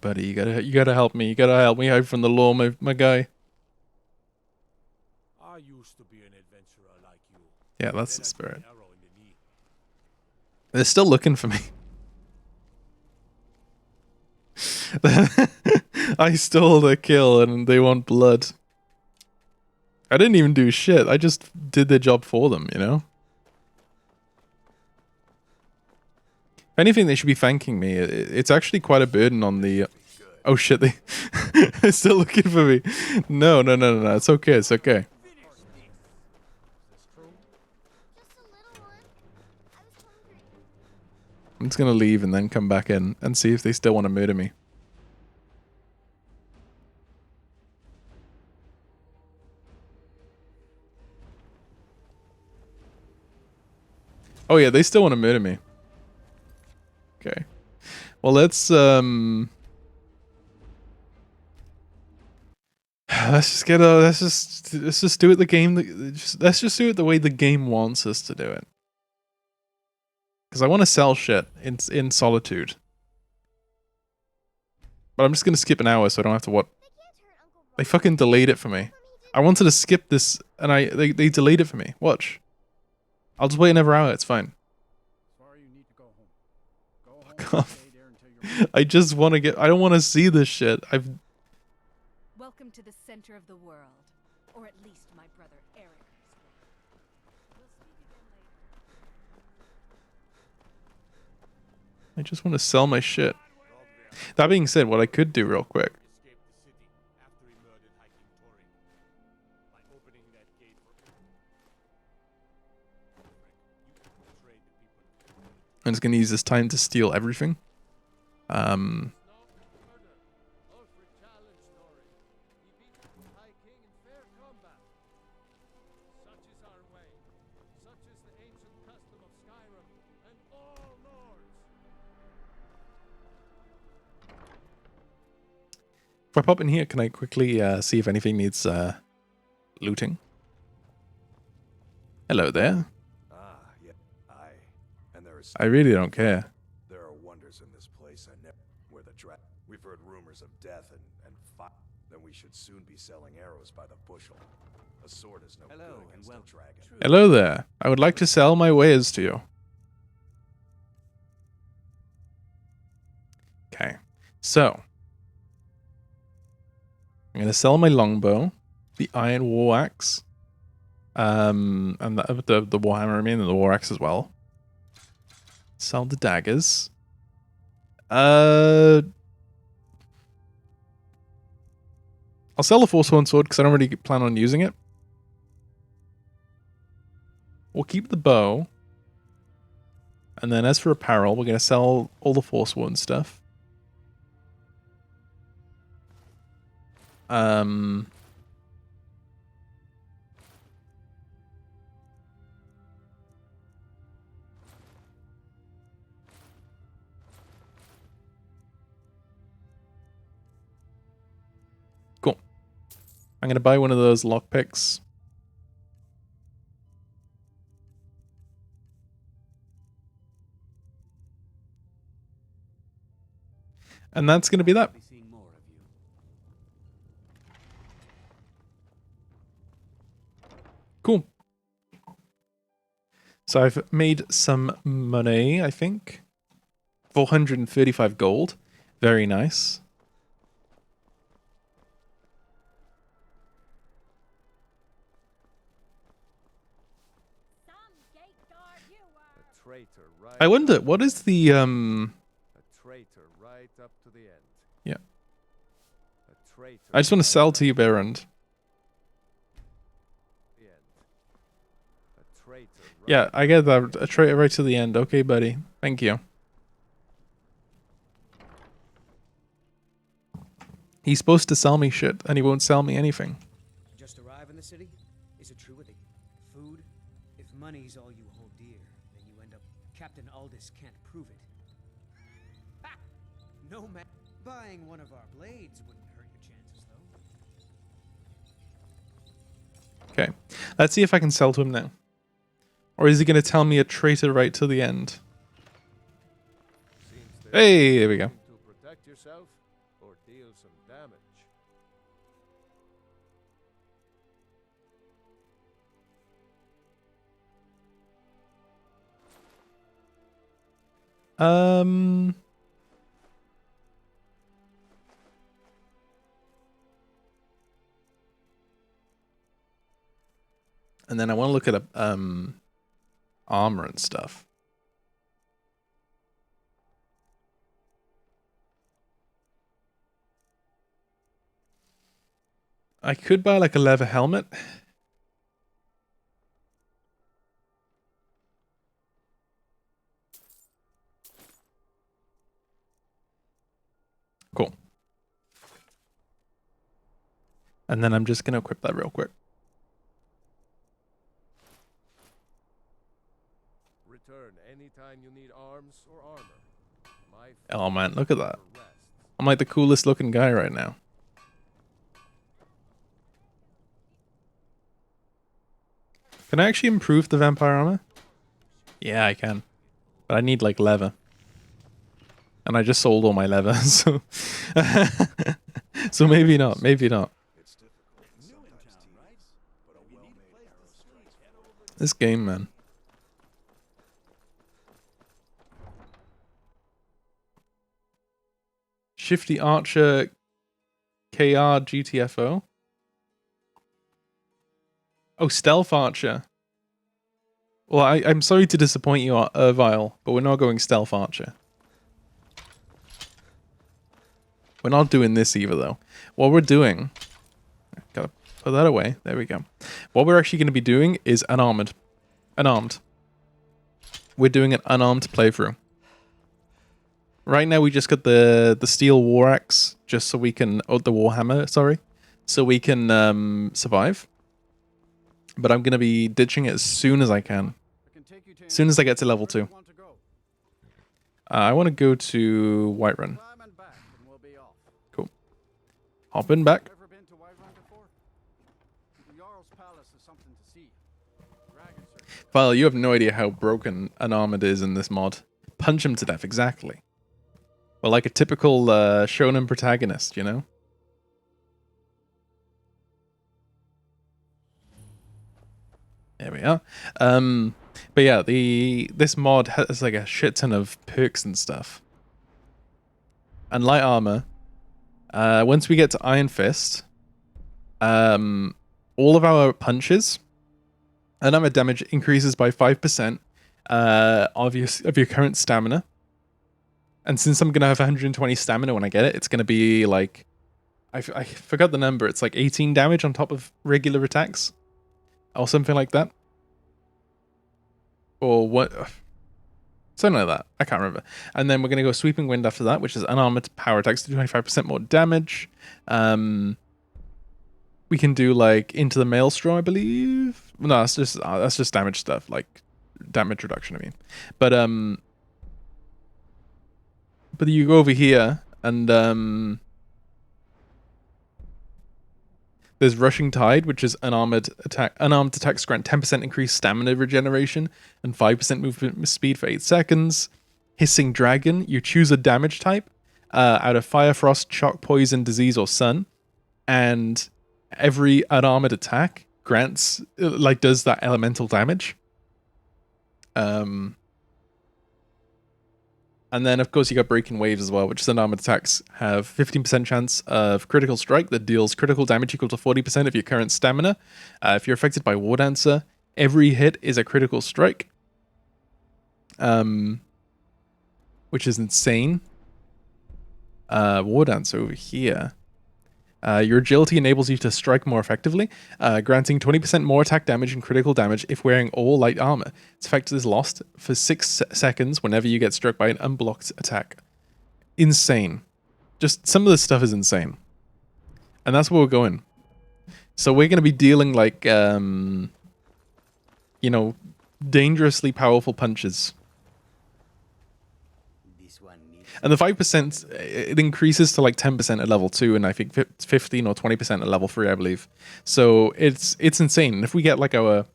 buddy, you gotta help me. You gotta help me hide from the law, my guy. I used to be an adventurer like you. Yeah, that's Then the I took spirit. an arrow in the knee. They're still looking for me. I stole their kill and they want blood. I didn't even do shit. I just did their job for them, you know? If anything, they should be thanking me. It's actually quite a burden on the... Oh shit, they're still looking for me. No. It's okay, it's okay. Just a little one. I was hungry. I'm just gonna leave and then come back in and see if they still want to murder me. Oh yeah, they still want to murder me. Okay. Well, let's just get a let's just do it the game let's just do it the way the game wants us to do it. Cuz I want to sell shit in solitude. But I'm just going to skip an hour so I don't have to what They can't hurt Uncle Rock. they fucking delayed it for me. Tell them he didn't. I wanted to skip this and they delayed it for me. Watch. I'll just wait another hour, it's fine. Sorry, you need to go home. Go home Fuck and off. stay there until you're I just want to I don't want to see this shit. Welcome to the center of the world. Or at least my brother Eric's. We'll speak again later. I just want to sell my shit. That being said, what I could do real quick. Escaped the city after he murdered Hiking Tory. By opening that gate for you betrayed the people. I'm just going to use this time to steal everything. No murder. Alfred challenged Tory. He beat the High King in fair combat. Such is our way. Such is the ancient custom of Skyrim and all lords. If I pop in here, can I quickly see if anything needs looting? Hello there. Ah, yeah, and there is. I really don't care. There are wonders in this place. I never. Where the We've heard rumors of death and fire. Then we should soon be selling arrows by the bushel. A sword is no Hello, good and against a welcome. dragon. Hello there. I would like to sell my wares to you. Okay. So. I'm going to sell my longbow, the iron war axe, and the warhammer, I mean, and the war axe as well. Sell the daggers. I'll sell the Forsworn sword because I don't really plan on using it. We'll keep the bow. And then as for apparel, we're going to sell all the Forsworn stuff. Cool. I'm going to buy one of those lockpicks. And that's going to be that. Be seeing more of you. Cool. So I've made some money, I think. 435 gold. Very nice. Some gate guard you are. A traitor right I wonder, what is the, a traitor right up to the end. Yeah. A traitor I just want to right sell up to you, Baron. to the end. A traitor right Yeah, up I get to the that. end. A trade right to the end. Okay, buddy. Thank you. He's supposed to sell me shit, and he won't sell me anything. Just arrive in the city? Is it true with the food? If money's all you hold dear, then you end up. Captain Aldous can't prove it. Ha! No man. Buying one of our blades wouldn't hurt your chances, though. Okay. Let's see if I can sell to him now. Or is he going to tell me a traitor right to the end? Seems there's Hey, there we go. nothing to protect yourself. Um. And then I want to look at armor and stuff. I could buy like a leather helmet. Cool. And then I'm just going to equip that real quick. Return anytime you need arms or armor. My Oh man, look at that. rests. I'm like the coolest looking guy right now. Can I actually improve the vampire armor? Yeah, I can. But I need like leather. And I just sold all my leather, so so maybe not, maybe not. It's difficult and sometimes tedious, but a well-made arrow strikes. This game, man. Shifty Archer KR GTFO. Oh, Stealth Archer. Well, I'm sorry to disappoint you, Vile, but we're not going Stealth Archer. We're not doing this either, though. What we're doing... Gotta put that away. There we go. What we're actually going to be doing is unarmed. Unarmed. We're doing an unarmed playthrough. Right now we just got the steel war axe, just so we can... Oh, the warhammer, sorry. So we can survive. But I'm going to be ditching it as soon as I can. As soon as I get to level 2. I want to go to Whiterun. Cool. Hop in back. Vile, you have no idea how broken unarmored is in this mod. Punch him to death, exactly. Well, like a typical shonen protagonist, you know? There we are. But yeah, this mod has like a shit ton of perks and stuff. And light armor. Once we get to Iron Fist, all of our punches and armor damage increases by 5% of your current stamina. And since I'm gonna have 120 stamina when I get it, it's gonna be like I forgot the number. It's like 18 damage on top of regular attacks. Or something like that. Or what? Something like that. I can't remember. And then we're going to go Sweeping Wind after that, which is unarmored power attacks to 25% more damage. We can do like Into the Maelstrom, I believe. No, that's just damage stuff, like damage reduction, I mean. But you go over here and there's Rushing Tide, which is unarmed attacks grant 10% increased stamina regeneration and 5% movement speed for 8 seconds. Hissing Dragon, you choose a damage type out of Fire, Frost, Shock, Poison, Disease, or Sun, and every unarmored attack grants does that elemental damage. And then, of course, you got Breaking Waves as well, which is unarmored attacks have 15% chance of critical strike that deals critical damage equal to 40% of your current stamina. If you're affected by War Dancer, every hit is a critical strike. Which is insane. War Dancer over here. Your agility enables you to strike more effectively, granting 20% more attack damage and critical damage if wearing all light armor. Its effect is lost for 6 seconds whenever you get struck by an unblocked attack. Insane. Just some of this stuff is insane. And that's where we're going. So we're going to be dealing like, dangerously powerful punches. And the 5%, it increases to like 10% at level 2, and I think 15 or 20% at level 3, I believe. So it's insane. And if we get like our,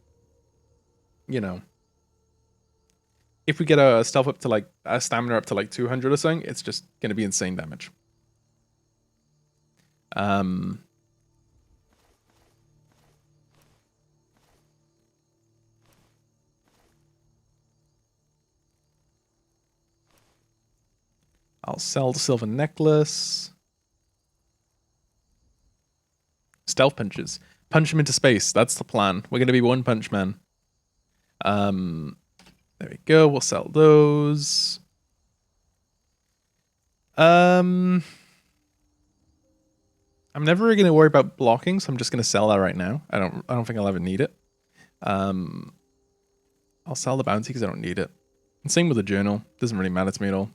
if we get our stealth up to like, our stamina up to like 200 or something, it's just going to be insane damage. I'll sell the silver necklace. Stealth punches. Punch him into space. That's the plan. We're going to be One Punch Man. There we go. We'll sell those. I'm never really going to worry about blocking, so I'm just going to sell that right now. I don't think I'll ever need it. I'll sell the bounty because I don't need it. And same with the journal. Doesn't really matter to me at all.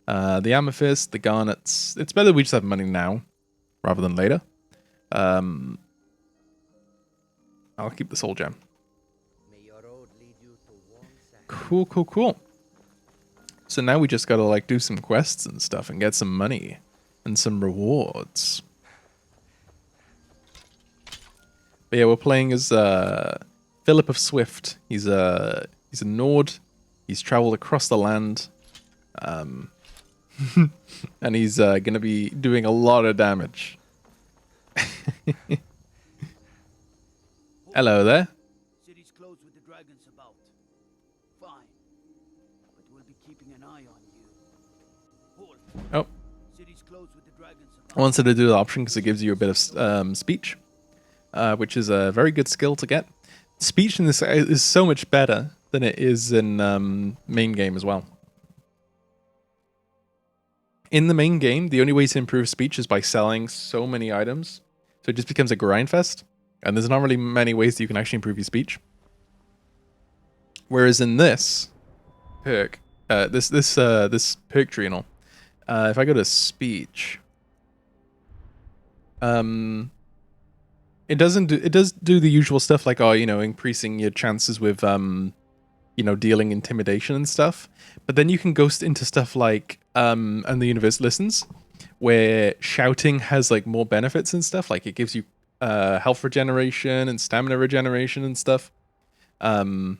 The amethyst, the garnets. It's better we just have money now rather than later. I'll keep the soul gem. Cool, cool, cool. So now we just gotta like do some quests and stuff and get some money and some rewards. But yeah, we're playing as Phillip of Swift. He's a Nord. He's traveled across the land. And he's gonna be doing a lot of damage. Hello there. City's closed with the dragons about. Fine. But we'll be keeping an eye on you. Hold. Oh. City's closed with the dragons about. I wanted to do the option because it gives you a bit of speech, which is a very good skill to get. Speech in this is so much better than it is in main game as well. In the main game, the only way to improve speech is by selling so many items. So it just becomes a grind fest. And there's not really many ways that you can actually improve your speech. Whereas in this perk, this perk tree and all, if I go to speech, it does do the usual stuff like, oh, you know, increasing your chances with you know, dealing intimidation and stuff. But then you can go into stuff like and the universe listens, where shouting has like more benefits and stuff. Like it gives you health regeneration and stamina regeneration and stuff. And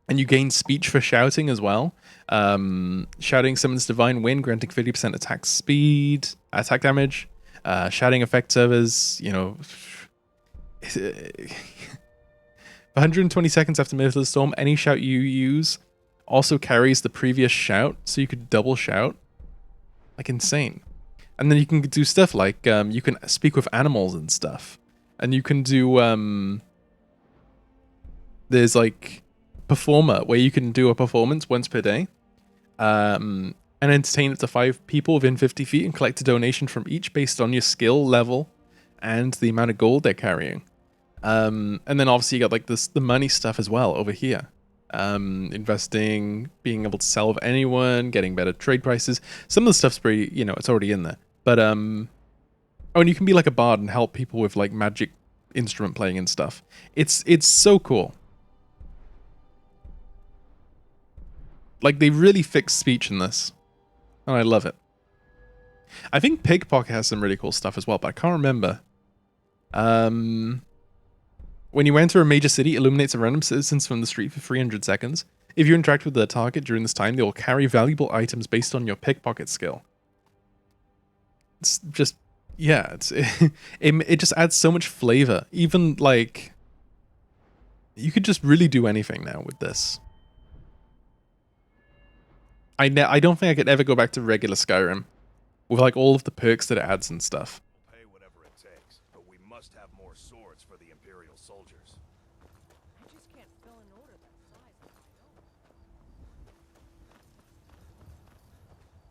you gain speech for shouting as well. Shouting summons divine wind, granting 50% attack speed, attack damage. Shouting affects others, you know. 120 seconds after Miffed Storm, any shout you use also carries the previous shout, so you could double shout. Like insane. And then you can do stuff like you can speak with animals and stuff. And you can do there's like performer where you can do a performance once per day. And entertain up to 5 people within 50 feet and collect a donation from each based on your skill level and the amount of gold they're carrying. And then obviously you got like the money stuff as well over here. Investing, being able to sell with anyone, getting better trade prices. Some of the stuff's pretty, you know, it's already in there. But oh, and you can be like a bard and help people with like magic instrument playing and stuff. It's so cool. Like they really fixed speech in this. And I love it. I think Pickpocket has some really cool stuff as well, but I can't remember. When you enter a major city, illuminates a random citizens from the street for 300 seconds. If you interact with the target during this time, they will carry valuable items based on your pickpocket skill. It's just, yeah, it just adds so much flavor. Even like, you could just really do anything now with this. I don't think I could ever go back to regular Skyrim with like all of the perks that it adds and stuff. We'll pay whatever it takes, but we must have more swords for the Imperial soldiers. I just can't fill an order that size on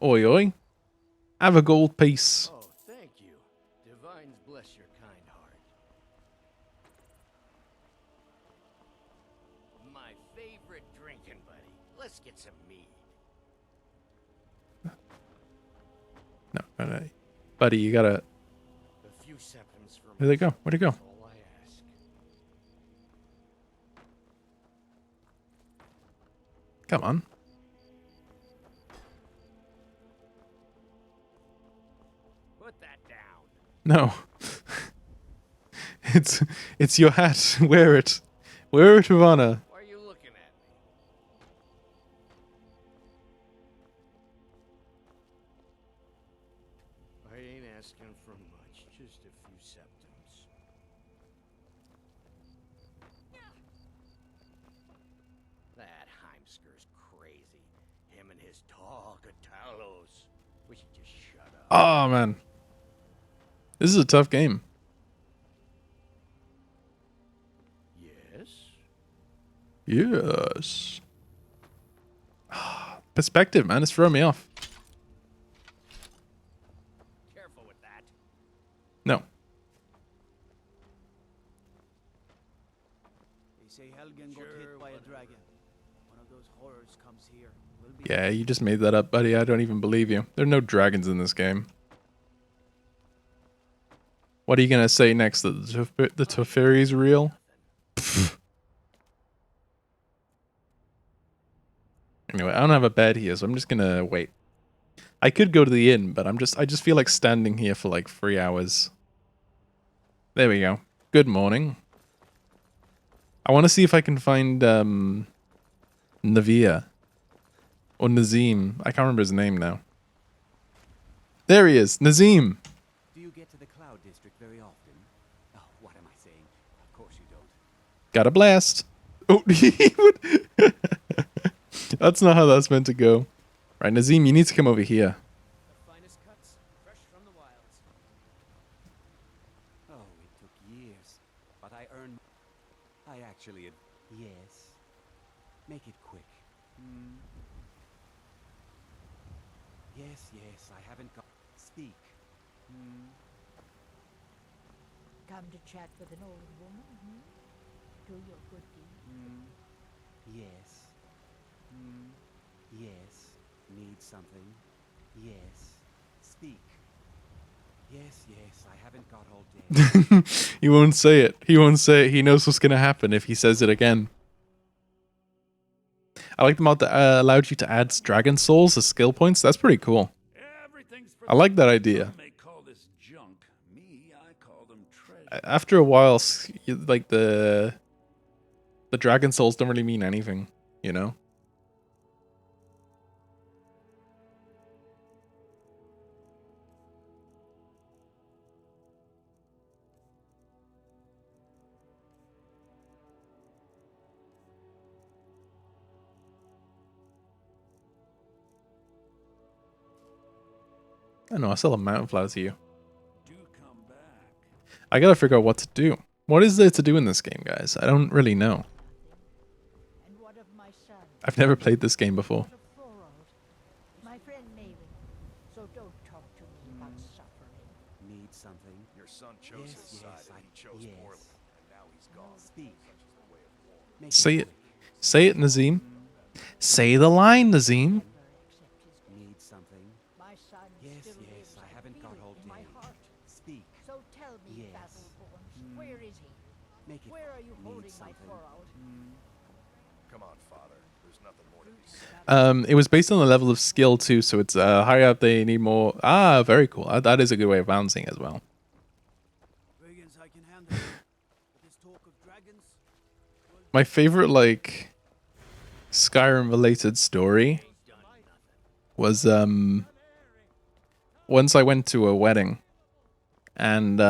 my own. Oi, oi. Have a gold piece. Oh, thank you. Divines bless your kind heart. My favorite drinking buddy. Let's get some mead. No, buddy, you gotta... A few septims from Where'd they go? Where'd it go? all I ask. Come on. Put that down. No. It's your hat. Wear it. Wear it with honor. Why are you looking at me? I ain't asking for much, just a few septims. That Heimsker's crazy. Him and his dog, Talos. We should just shut up. Oh, man. This is a tough game. Yes? Yes. Perspective, man. It's throwing me off. Careful with that. No. They say Helgen got hit by a dragon. One of those horrors comes here. We'll be Yeah, you just made that up, buddy. I don't even believe you. There are no dragons in this game. What are you going to say next? That the Teferi is real? Anyway, I don't have a bed here, so I'm just going to wait. I could go to the inn, but I just feel like standing here for like 3 hours. There we go. Good morning. I want to see if I can find Navia. Or Nazim. I can't remember his name now. There he is. Nazim. Do you get to the Cloud District very often? Oh, what am I saying? Of course you don't. Got a blast. Oh, he would. That's not how that's meant to go. Right, Nazim, you need to come over here. The finest cuts, fresh from the wilds. Oh, it took years. But I earned... I actually... Yes. Make it quick. Yes, yes, I haven't got... Speak. Come to chat with an old woman, Do your good deed. Yes. Yes. Need something. Yes. Speak. Yes, yes, I haven't got all day. He won't say it. He won't say it. He knows what's going to happen if he says it again. I like the mod that allowed you to add dragon souls as skill points. That's pretty cool. I like that idea. After a while, like the dragon souls don't really mean anything, you know? I know, I still have mountain flowers here. I gotta figure out what to do. What is there to do in this game, guys? I don't really know. And what of my son? I've never played this game before. My friend Maven. So don't talk to me about suffering. Need something. Your son chose Yes, his yes, side and he chose yes. poorly. And now he's gone. Speak. Make Say it. quick. Say it, Nazim. Say the line, Nazim. Need something. My son Yes, still yes, lives. I haven't got feel it all in my day. heart. Speak. So tell me, Yes. Battleborn, where is he? Make it Where are you Need holding my something. furrowed? Come on, father. There's nothing more to be said. It was based on the level of skill too, so it's higher up. They need more. Ah, very cool. That is a good way of balancing as well. Brigands I can handle. But this talk of dragons. My favorite like Skyrim related story was once I went to a wedding, and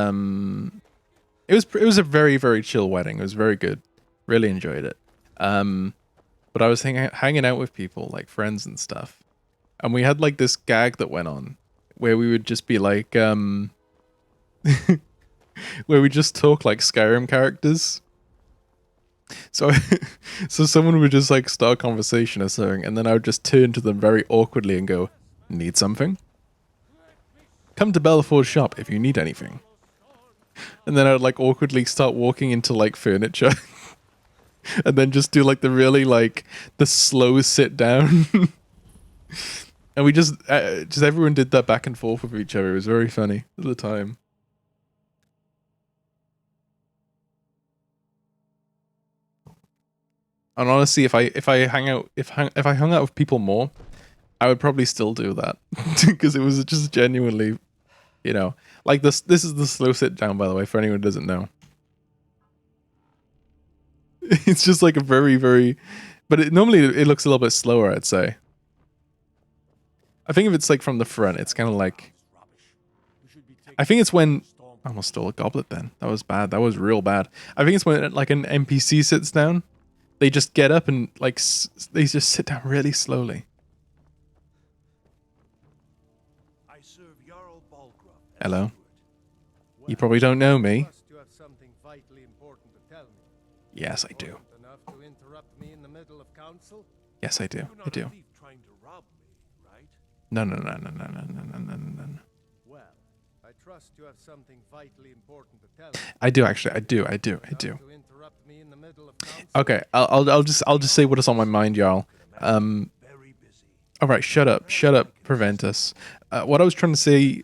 it was a very, very chill wedding. It was very good. Really enjoyed it. But I was hanging out with people, like friends and stuff. And we had like this gag that went on where we would just be like, where we just talk like Skyrim characters. So, so someone would just like start a conversation or something, and then I would just turn to them very awkwardly and go, "Need something? Come to Bellefort's shop if you need anything." And then I would like awkwardly start walking into like furniture. And then just do like the really like the slow sit down. And we just everyone did that back and forth with each other. It was very funny at the time. And honestly, if I hung out with people more, I would probably still do that because it was just genuinely, you know, like this. This is the slow sit down, by the way, for anyone who doesn't know. It's just like a very, very, but normally it looks a little bit slower, I'd say. I think if it's like from the front, it's kind of like, I think it's when, I almost stole a goblet then. That was bad. That was real bad. I think it's when like an NPC sits down, they just get up and like, they just sit down really slowly. Hello. You probably don't know me. Trust you have something vitally important to tell me. Yes, I do. Important enough to interrupt me in the middle of council? Yes, I do. You're I not do. a thief trying to rob me, right? No, no, no, no, no, no, no, no, no, no, no. Well, I trust you have something vitally important to tell me. I do actually. I do. Enough to interrupt me in the middle of council? Okay, I'll just say what is on my mind, y'all. Very busy. All right, shut up, prevent us. What I was trying to say,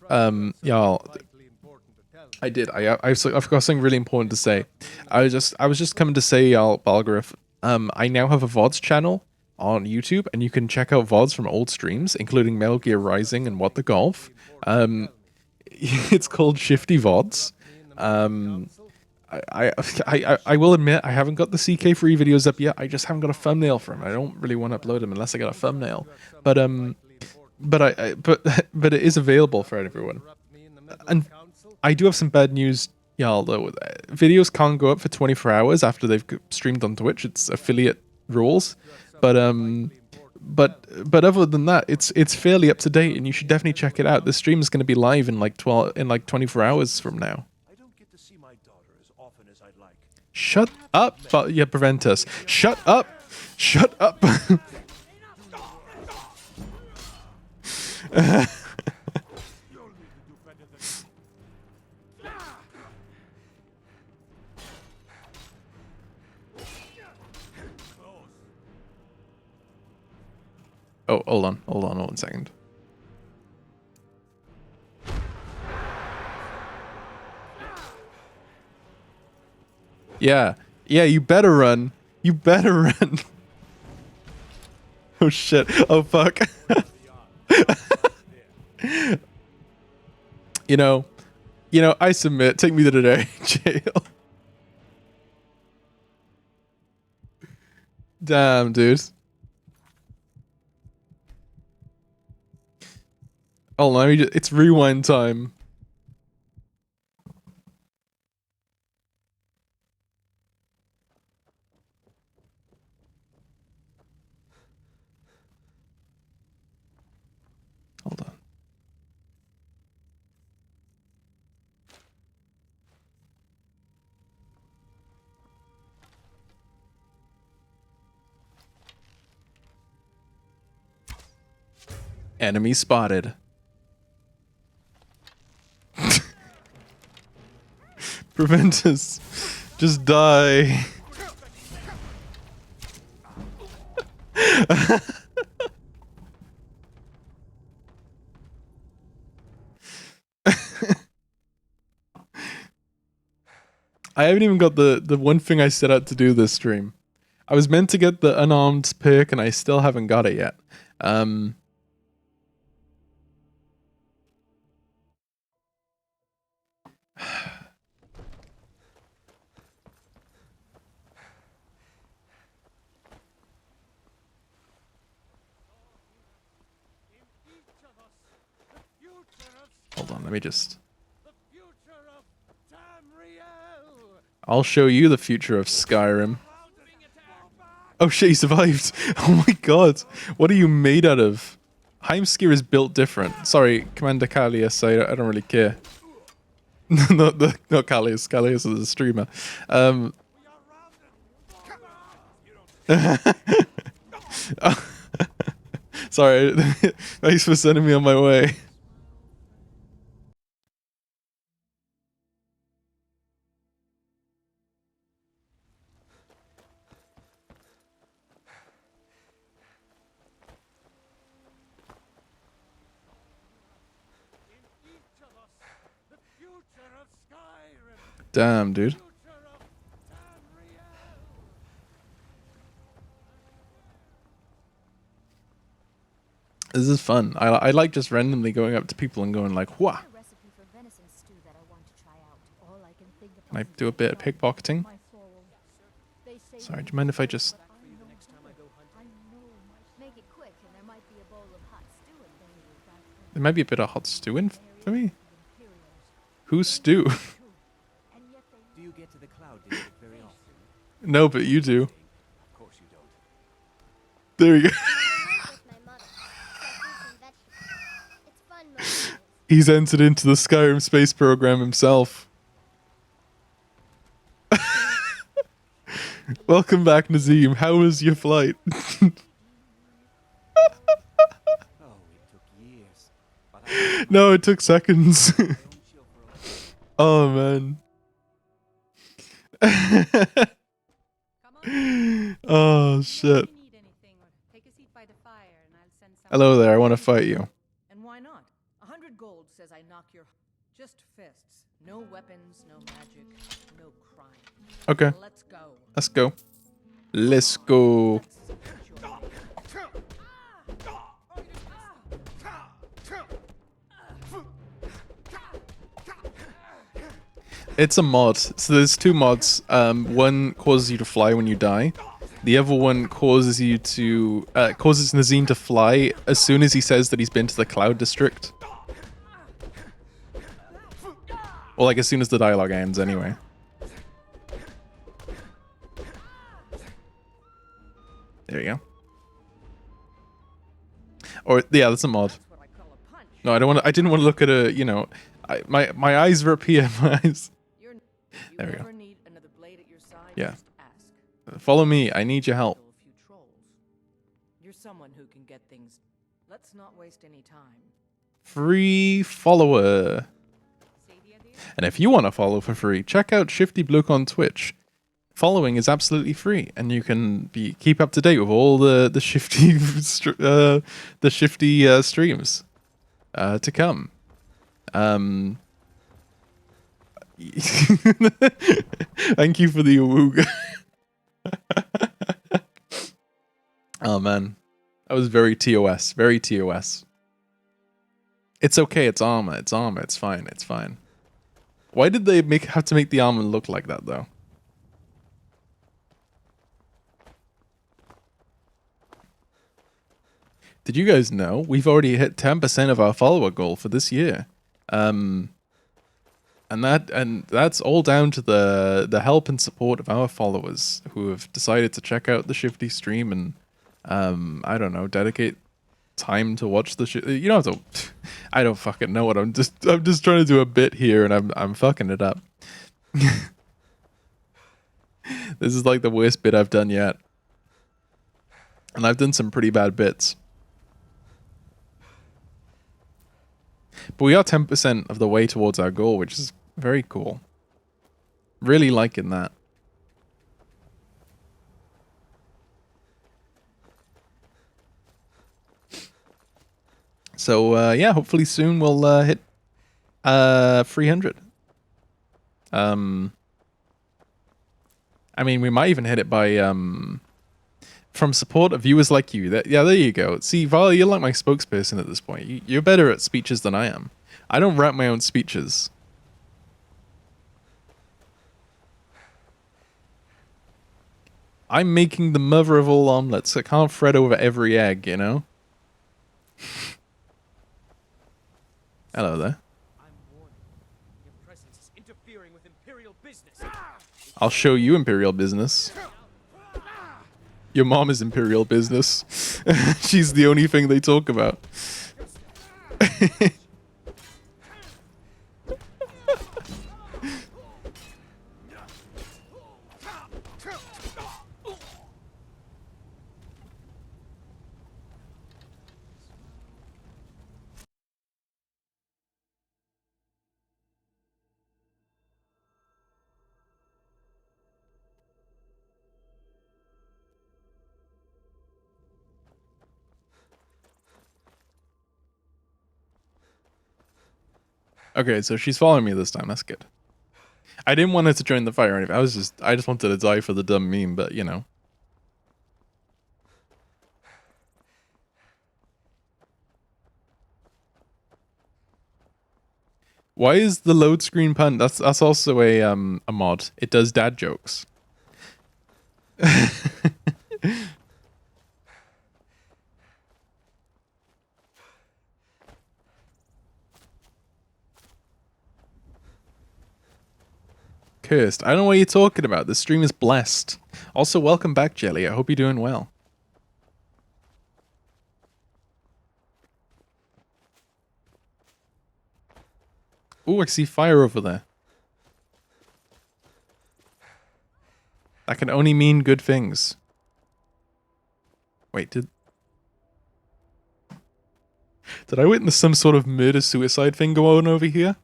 y'all. Vitally important to tell me. I did. I've got something really important to say. I was just coming to say, y'all, Balgariff. I now have a VODs channel on YouTube, and you can check out VODs from old streams, including Metal Gear Rising and What the Golf. It's called Shifty VODs. I will admit I haven't got the CK3 videos up yet. I just haven't got a thumbnail for them. I don't really want to upload them unless I got a thumbnail. But it is available for everyone. And I do have some bad news, y'all. Though videos can't go up for 24 hours after they've streamed on Twitch. It's affiliate rules. But other than that, it's fairly up to date, and you should definitely check it out. The stream is going to be live in like 24 hours from now. I don't get to see my daughter as often as I'd like. Shut up! Yeah, prevent us. Shut up! Shut up! Oh, hold on 1 second. Yeah, you better run. You better run. Oh shit. Oh fuck. You know, I submit. Take me to the jail. Damn, dude. Oh, let me it's rewind time. Hold on. Enemy spotted. Prevent us. Just die. I haven't even got the one thing I set out to do this stream. I was meant to get the unarmed perk, and I still haven't got it yet. Hold on, let me just... I'll show you the future of Skyrim. Oh shit, he survived! Oh my god! What are you made out of? Heimskir is built different. Sorry, Commander Callius, I don't really care. not Callius. Callius is a streamer. Sorry, thanks for sending me on my way. Damn, dude. This is fun. I like just randomly going up to people and going like, "Wha?" Can I do a bit of pickpocketing? Sorry, do you mind if I just... There might be a bit of hot stew in for me. Who's stew? Do you get to the cloud district very often? No, but you do. Of course you don't. There you go. With my mother. Sell fruits and vegetables. It's fun most days. He's entered into the Skyrim space program himself. Welcome back, Nazim. How was your flight? No, it took seconds. Oh, man. Oh, shit. Hello there, I want to fight you. And why not? 100 gold says I knock your... Just fists. No weapons, no magic, no crime. Okay. Let's go. Let's go. Let's go. It's a mod. So there's two mods. One causes you to fly when you die. The other one causes you to causes Nazim to fly as soon as he says that he's been to the Cloud District. Or like as soon as the dialogue ends, anyway. There you go. Or yeah, that's a mod. No, I don't want. I didn't want to look at a. You know, my eyes are up here. My eyes. There we go. Yeah. Follow me. I need your help. You're someone who can get things. Let's not waste any time. Free follower. And if you want to follow for free, check out Shifty Bloke on Twitch. Following is absolutely free, and you can keep up to date with all the Shifty streams to come. Thank you for the awooga. Oh man, that was very TOS. Very TOS. It's okay. It's armor. It's armor. It's fine. It's fine. Why did they have to make the armor look like that though? Did you guys know we've already hit 10% of our follower goal for this year? And that's all down to the help and support of our followers who have decided to check out the Shifty stream and I don't know, dedicate time to watch the shit. You don't have to. I don't fucking know what I'm just trying to do a bit here and I'm fucking it up. This is like the worst bit I've done yet. And I've done some pretty bad bits. But we are 10% of the way towards our goal, which is very cool. Really liking that. So, yeah, hopefully soon we'll hit 300. I mean, we might even hit it by from support of viewers like you. Yeah, there you go. See, Val, you're like my spokesperson at this point. You're better at speeches than I am. I don't write my own speeches. I'm making the mother of all omelets. I can't fret over every egg, you know? Hello there. I'll show you Imperial business. Your mom is Imperial business. She's the only thing they talk about. Okay, so she's following me this time. That's good. I didn't want her to join the fire or anything. I just wanted to die for the dumb meme, but you know. Why is the load screen pun? That's also a mod. It does dad jokes. Cursed. I don't know what you're talking about. The stream is blessed. Also, welcome back, Jelly. I hope you're doing well. Oh, I see fire over there. That can only mean good things. Wait, did I witness some sort of murder-suicide thing go on over here?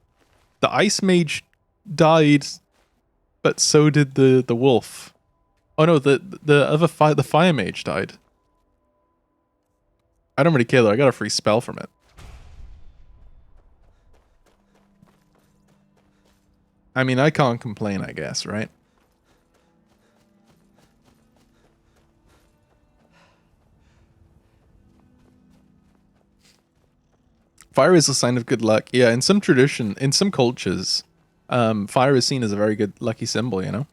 The ice mage died, but so did the wolf. Oh no, the fire mage died. I don't really care though, I got a free spell from it. I mean, I can't complain, I guess, right? Fire is a sign of good luck. Yeah, in some tradition, in some cultures, fire is seen as a very good lucky symbol, you know?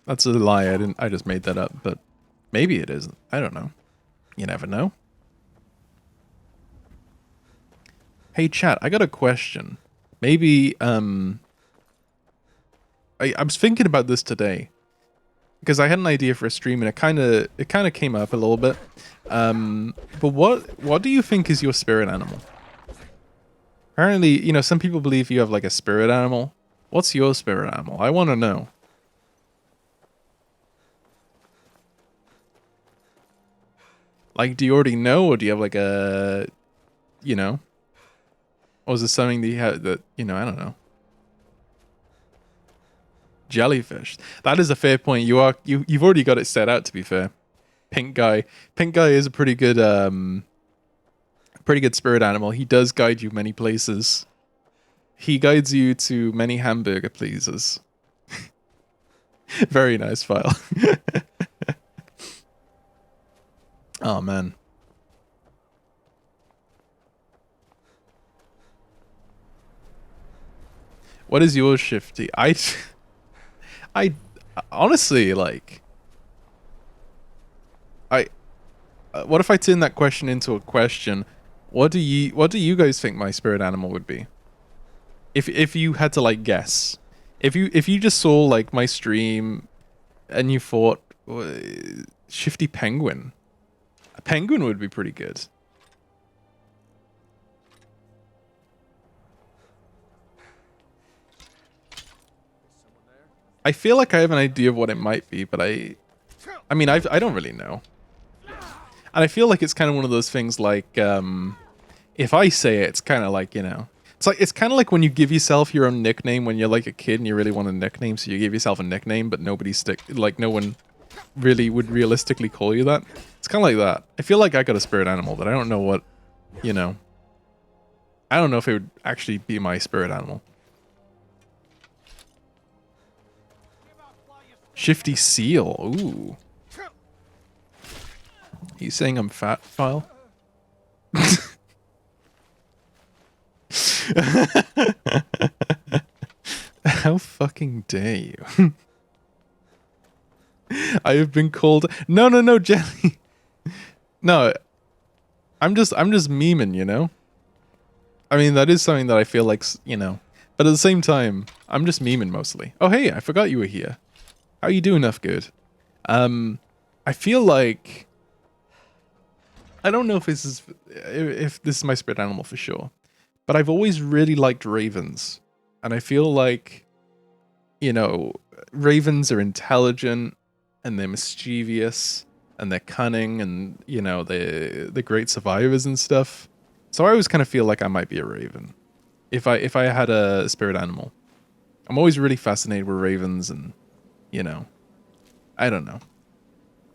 That's a lie, I just made that up, but maybe it isn't. I don't know. You never know. Hey chat, I got a question. Maybe, I was thinking about this today. Because I had an idea for a stream and it kind of came up a little bit. But what do you think is your spirit animal? Apparently, you know, some people believe you have like a spirit animal. What's your spirit animal? I want to know. Like, do you already know, or do you have like a, you know, or is it something that you have that, you know, I don't know. Jellyfish. That is a fair point. You've already got it set out, to be fair. Pink guy. Pink guy is a pretty good spirit animal. He does guide you many places. He guides you to many hamburger pleasers. Very nice file. Oh man. What is yours, Shifty? I honestly, like, what if I turn that question into a question? What do you guys think my spirit animal would be? If you had to like guess, if you just saw like my stream and you thought Shifty penguin, a penguin would be pretty good. I feel like I have an idea of what it might be, but I mean, I don't really know. And I feel like it's kind of one of those things like, if I say it, it's kind of like, you know, it's kind of like when you give yourself your own nickname when you're like a kid and you really want a nickname, so you give yourself a nickname, but no one really would realistically call you that. It's kind of like that. I feel like I got a spirit animal, but I don't know what, you know, I don't know if it would actually be my spirit animal. Shifty seal. Ooh. He's saying I'm fat, File? How fucking dare you? I have been called... No, Jelly. No. I'm just memeing, you know? I mean, that is something that I feel like, you know. But at the same time, I'm just memeing mostly. Oh, hey, I forgot you were here. How you doing, enough good? I feel like... I don't know if this is my spirit animal for sure. But I've always really liked ravens. And I feel like, you know, ravens are intelligent and they're mischievous and they're cunning and, you know, they're great survivors and stuff. So I always kind of feel like I might be a raven if I had a spirit animal. I'm always really fascinated with ravens and, you know, I don't know.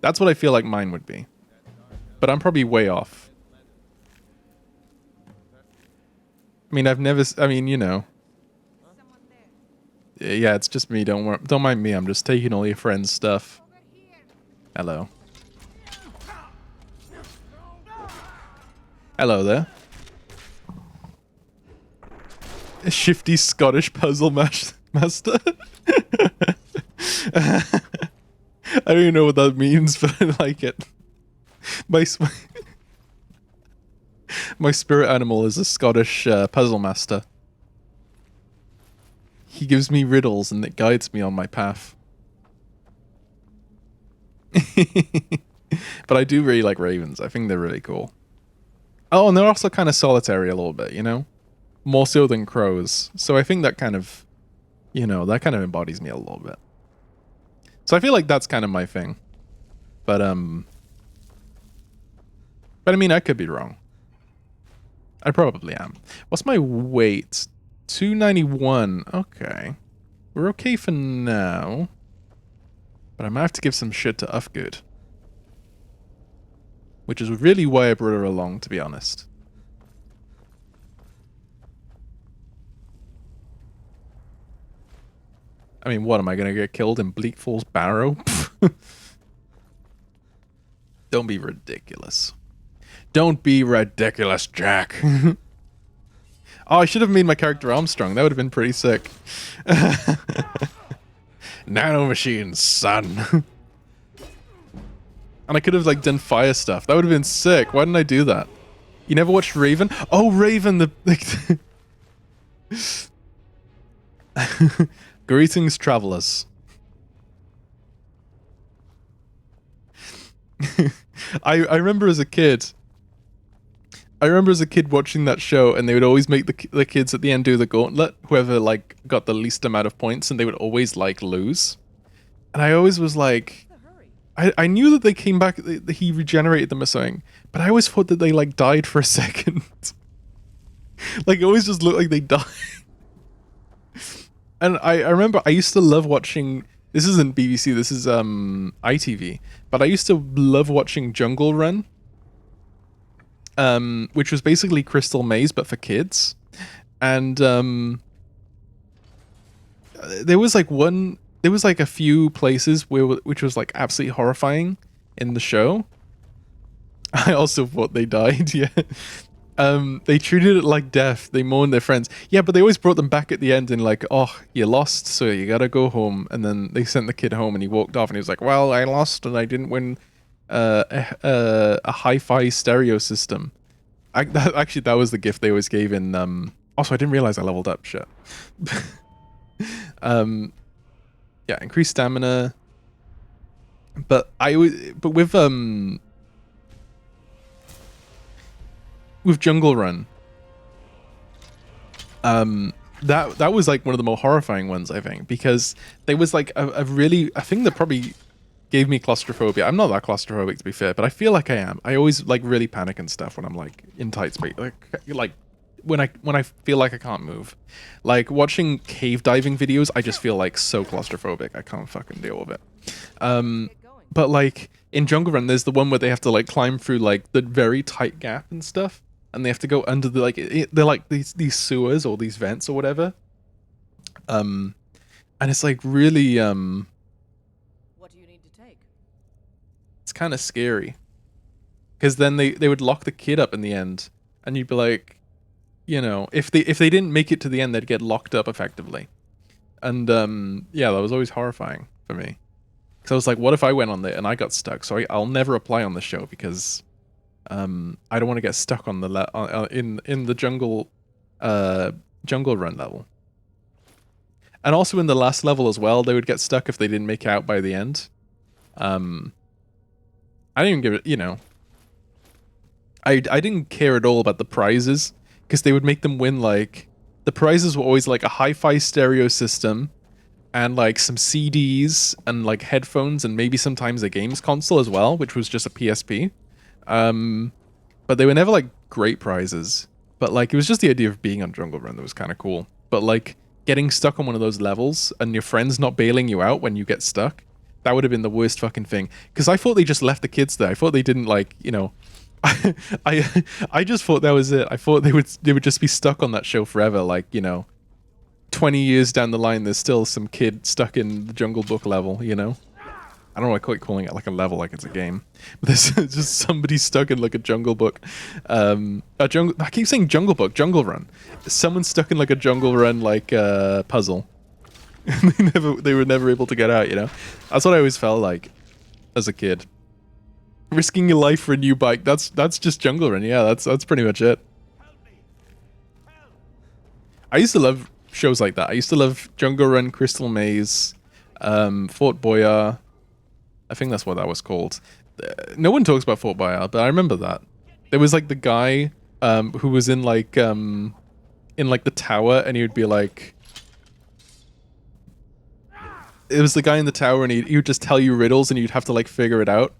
That's what I feel like mine would be. But I'm probably way off. I mean, you know. Yeah, it's just me. Don't mind me. I'm just taking all your friends' stuff. Hello. Hello there. A shifty Scottish puzzle master. I don't even know what that means, but I like it. My spirit animal is a Scottish puzzle master. He gives me riddles and it guides me on my path. But I do really like ravens. I think they're really cool. Oh, and they're also kind of solitary a little bit, you know? more so than crows. So I think that kind of, that kind of embodies me a little bit. So I feel like that's kind of my thing. But I mean, I could be wrong. I probably am. What's my weight? 291. Okay. We're okay for now. But I might have to give some shit to Ufgood. Which is really why I brought her along, to be honest. I mean, what, am I going to get killed in Bleak Falls Barrow? Don't be ridiculous. Don't be ridiculous, Jack. Oh, I should have made my character Armstrong. That would have been pretty sick. Nano machines, son. And I could have like done fire stuff. That would have been sick. Why didn't I do that? You never watched Raven? Oh, Raven, the Greetings, travelers. I remember as a kid. I remember as a kid watching that show, and they would always make the kids at the end do the gauntlet. Whoever like got the least amount of points, and they would always like lose. And I always was like, I knew that they came back, he regenerated them or something, but I always thought that they like died for a second. Like it always just looked like they died. And I remember I used to love watching, this isn't BBC, this is ITV, but I used to love watching Jungle Run, which was basically Crystal Maze but for kids. And there was like a few places which was like absolutely horrifying in the show. I also thought they died, yeah. They treated it like death. They mourned their friends. Yeah, but they always brought them back at the end and like, oh, you lost, so you gotta go home. And then they sent the kid home and he walked off and he was like, well, I lost and I didn't win a hi-fi stereo system. Actually, that was the gift they always gave in... Also, I didn't realize I leveled up, shit. Yeah, increased stamina. But with Jungle Run, that was like one of the more horrifying ones, I think, because there was like a thing that probably gave me claustrophobia. I'm not that claustrophobic, to be fair, but I feel like I am. I always like really panic and stuff when I'm like in tight space, like when I feel like I can't move. Like watching cave diving videos, I just feel like so claustrophobic. I can't fucking deal with it. But like in Jungle Run, there's the one where they have to like climb through like the very tight gap and stuff. And they have to go under the they're like these sewers or these vents or whatever, and it's like really What do you need to take? It's kind of scary, because then they would lock the kid up in the end, and you'd be like, if they didn't make it to the end, they'd get locked up effectively, and yeah, that was always horrifying for me, because I was like, what if I went on there and I got stuck? So I'll never apply on the show because. I don't want to get stuck on the in the jungle run level. And also in the last level as well, they would get stuck if they didn't make it out by the end. I didn't even give it, I didn't care at all about the prizes, because they would make them win like, the prizes were always like a hi-fi stereo system and like some CDs and like headphones and maybe sometimes a games console as well, which was just a PSP. But they were never like great prizes, but like it was just the idea of being on Jungle Run that was kind of cool. But like getting stuck on one of those levels and your friends not bailing you out when you get stuck, that would have been the worst fucking thing, because I thought they just left the kids there. I thought they didn't like, I just thought that was it. I thought they would just be stuck on that show forever, like 20 years down the line there's still some kid stuck in the Jungle Book level, I don't know why I quite calling it like a level, like it's a game. But there's just somebody stuck in like a Jungle Book. I keep saying Jungle Book, Jungle Run. Someone stuck in like a Jungle Run like puzzle. they were never able to get out, That's what I always felt like as a kid. Risking your life for a new bike, that's just Jungle Run, yeah, that's pretty much it. I used to love shows like that. I used to love Jungle Run, Crystal Maze, Fort Boyard. I think that's what that was called. No one talks about Fort Boyard, but I remember that. There was like the guy who was in like in like the tower, and he would be like, it was the guy in the tower, and he would just tell you riddles, and you'd have to like figure it out.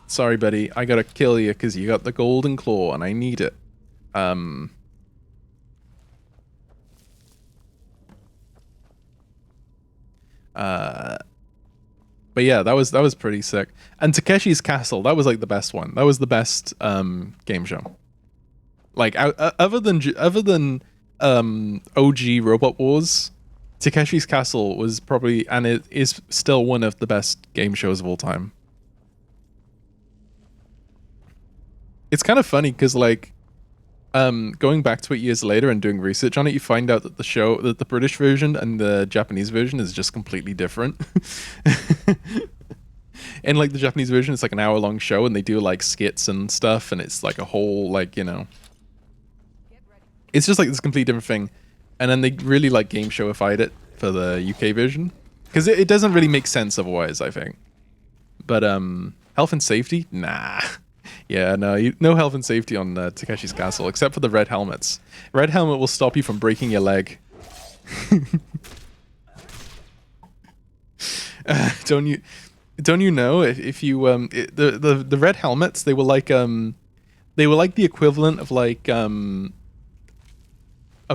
Sorry, buddy, I gotta kill you because you got the golden claw, and I need it. But yeah, that was pretty sick. And Takeshi's Castle, that was like the best one. That was the best game show. Like other than OG Robot Wars, Takeshi's Castle was probably, and it is still one of the best game shows of all time. It's kind of funny because like going back to it years later and doing research on it, you find out that the British version and the Japanese version is just completely different. In like the Japanese version, it's like an hour-long show, and they do like skits and stuff, and it's like a whole like, you know, it's just like this completely different thing. And then they really like game showified it for the UK version because it doesn't really make sense otherwise, I think. But health and safety, nah. Yeah, no health and safety on Takeshi's Castle, except for the red helmets. Red helmet will stop you from breaking your leg. Don't you know if you the red helmets, they were like the equivalent of like of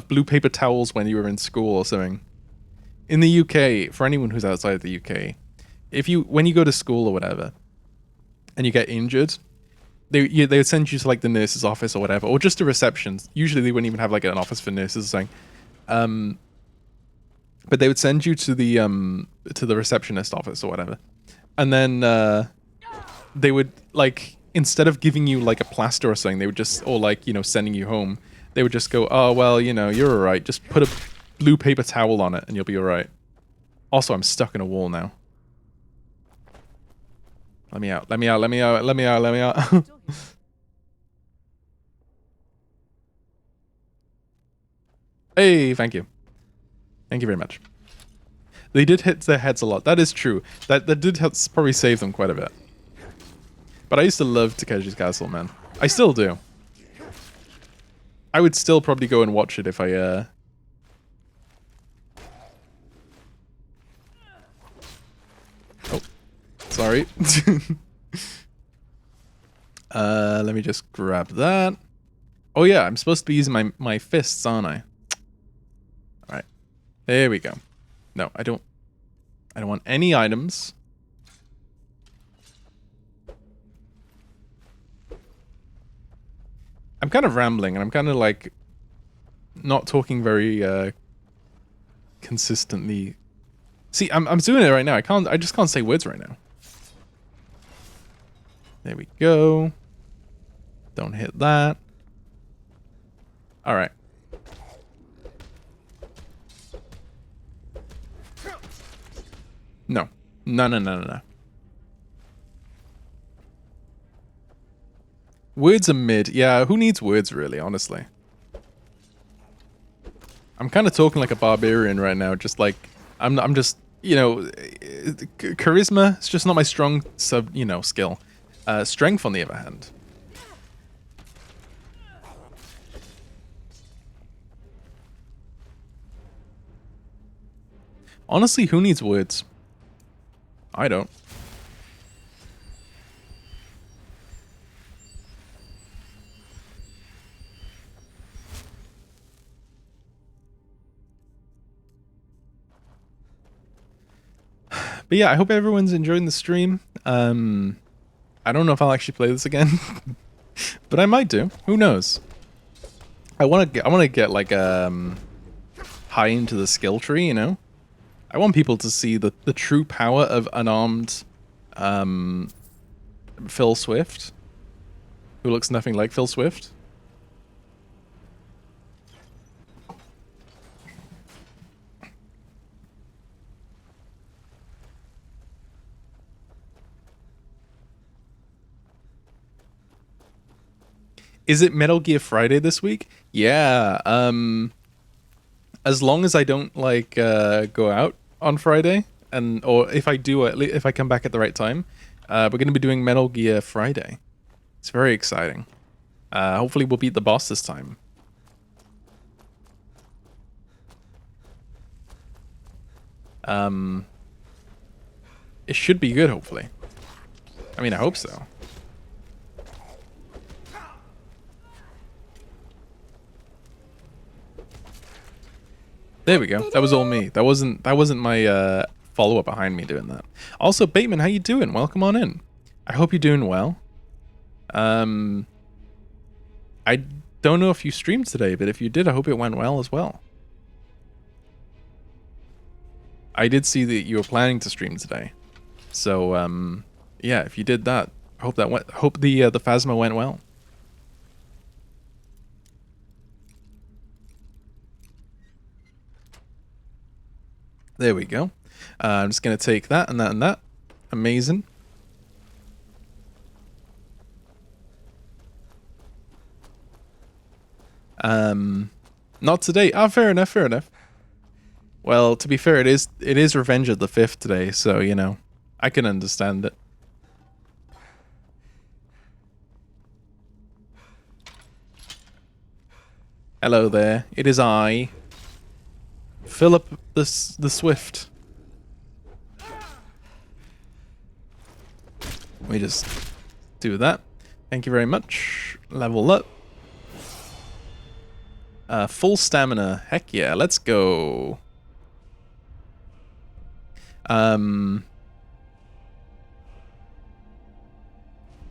blue paper towels when you were in school or something. In the UK, for anyone who's outside of the UK, when you go to school or whatever, and you get injured, they would send you to like the nurse's office or whatever, or just a reception. Usually they wouldn't even have like an office for nurses or something. But they would send you to the receptionist office or whatever. And then they would like, instead of giving you like a plaster or something, they would just, or like, you know, sending you home, they would just go, oh, well, you know, you're all right. Just put a blue paper towel on it and you'll be all right. Also, I'm stuck in a wall now. Let me out, let me out, let me out, let me out, let me out. Hey, thank you. Thank you very much. They did hit their heads a lot. That is true. That did probably save them quite a bit. But I used to love Takeshi's Castle, man. I still do. I would still probably go and watch it if I Oh, sorry. Let me just grab that. Oh yeah, I'm supposed to be using my fists, aren't I? All right, there we go. No, I don't want any items. I'm kind of rambling, and I'm kind of like not talking very consistently. See, I'm doing it right now. I just can't say words right now. There we go. Don't hit that. All right. No. No. Words are mid. Yeah, who needs words really, honestly? I'm kind of talking like a barbarian right now, just like I'm just, you know, charisma, it's just not my strong skill. Strength on the other hand. Honestly, who needs words? I don't. But yeah, I hope everyone's enjoying the stream. I don't know if I'll actually play this again, but I might do. Who knows? I want to get like high into the skill tree, you know. I want people to see the true power of unarmed Phil Swift, who looks nothing like Phil Swift. Is it Metal Gear Friday this week? Yeah. As long as I don't like go out on Friday, or if I do, if I come back at the right time, we're going to be doing Metal Gear Friday. It's very exciting. Hopefully we'll beat the boss this time. It should be good, hopefully. I mean, I hope so. There we go. That was all me. That wasn't my follower behind me doing that. Also, Bateman, how you doing? Welcome on in. I hope you're doing well. I don't know if you streamed today, but if you did, I hope it went well as well. I did see that you were planning to stream today. So, yeah, if you did that, hope the Phasma went well. There we go. I'm just going to take that and that and that. Amazing. Not today. Ah, fair enough, fair enough. Well, to be fair, it is Revenge of the Fifth today, so, you know, I can understand it. Hello there. It is I, Phillip the Swift. Let me just do that. Thank you very much. Level up. Full stamina. Heck yeah, let's go.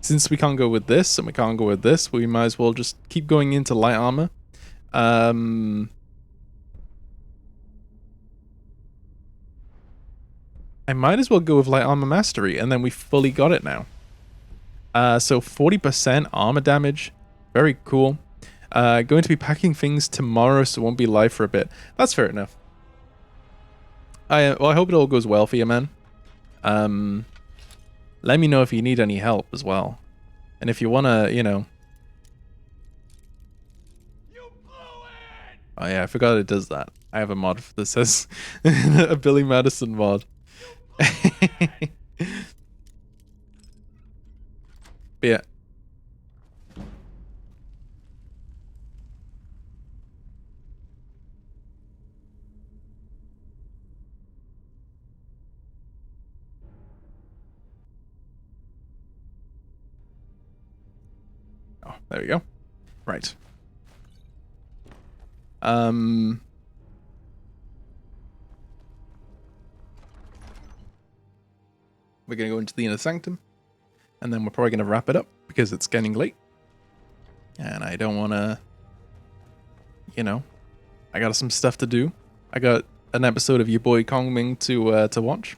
Since we can't go with this and we can't go with this, we might as well just keep going into light armor. I might as well go with light armor mastery, and then we fully got it now. So 40% armor damage. Very cool. Going to be packing things tomorrow, so won't be live for a bit. That's fair enough. Well, I hope it all goes well for you, man. Let me know if you need any help as well. And if you wanna, you know... Oh yeah, I forgot it does that. I have a mod that says a Billy Madison mod. But yeah. Oh, there we go. Right. We're gonna go into the inner sanctum, and then we're probably gonna wrap it up because it's getting late, and I don't want to, you know, I got some stuff to do. I got an episode of your boy Kong Ming to watch.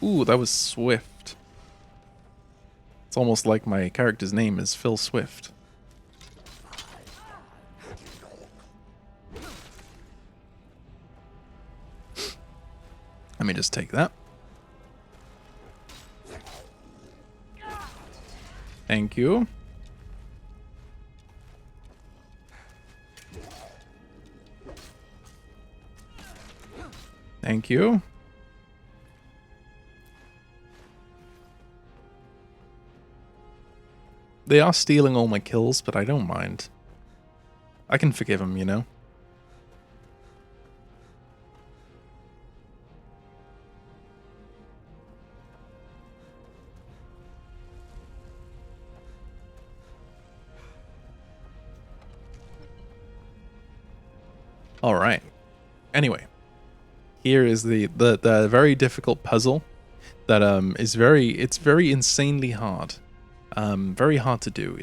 Ooh, that was Swift. It's almost like my character's name is Phil Swift. Let me just take that. Thank you. Thank you. They are stealing all my kills, but I don't mind. I can forgive them, you know? All right. Anyway, here is the very difficult puzzle that is very insanely hard. Very hard to do.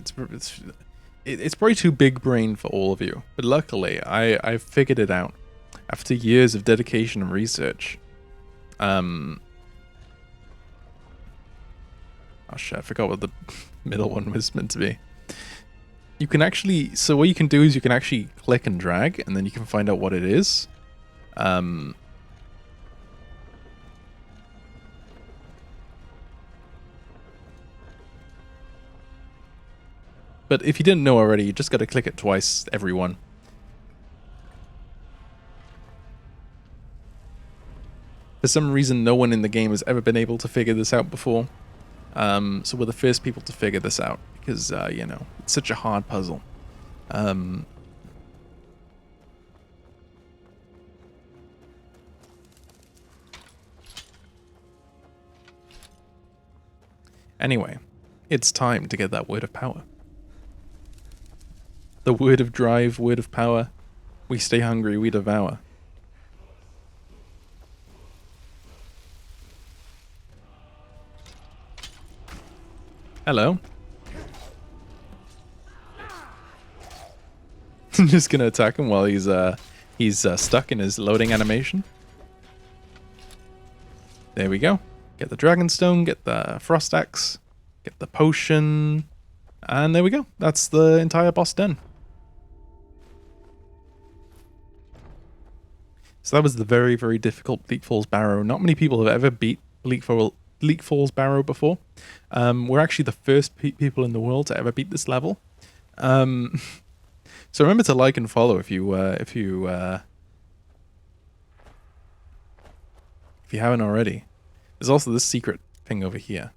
It's probably too big brain for all of you, but luckily I figured it out after years of dedication and research. Oh shit, I forgot what the middle one was meant to be. You can actually, so what you can do is you can actually click and drag, and then you can find out what it is. But if you didn't know already, you just got to click it twice, everyone. For some reason, no one in the game has ever been able to figure this out before. So we're the first people to figure this out because, you know, it's such a hard puzzle. Anyway, it's time to get that word of power. The word of drive, word of power. We stay hungry, we devour. Hello. I'm just gonna attack him while he's stuck in his loading animation. There we go. Get the Dragonstone, get the Frost Axe, get the potion, and there we go. That's the entire boss done. So that was the very, very difficult Bleak Falls Barrow. Not many people have ever beat Bleak Falls Barrow before. We're actually the first people in the world to ever beat this level. So remember to like and follow if you haven't already. There's also this secret thing over here.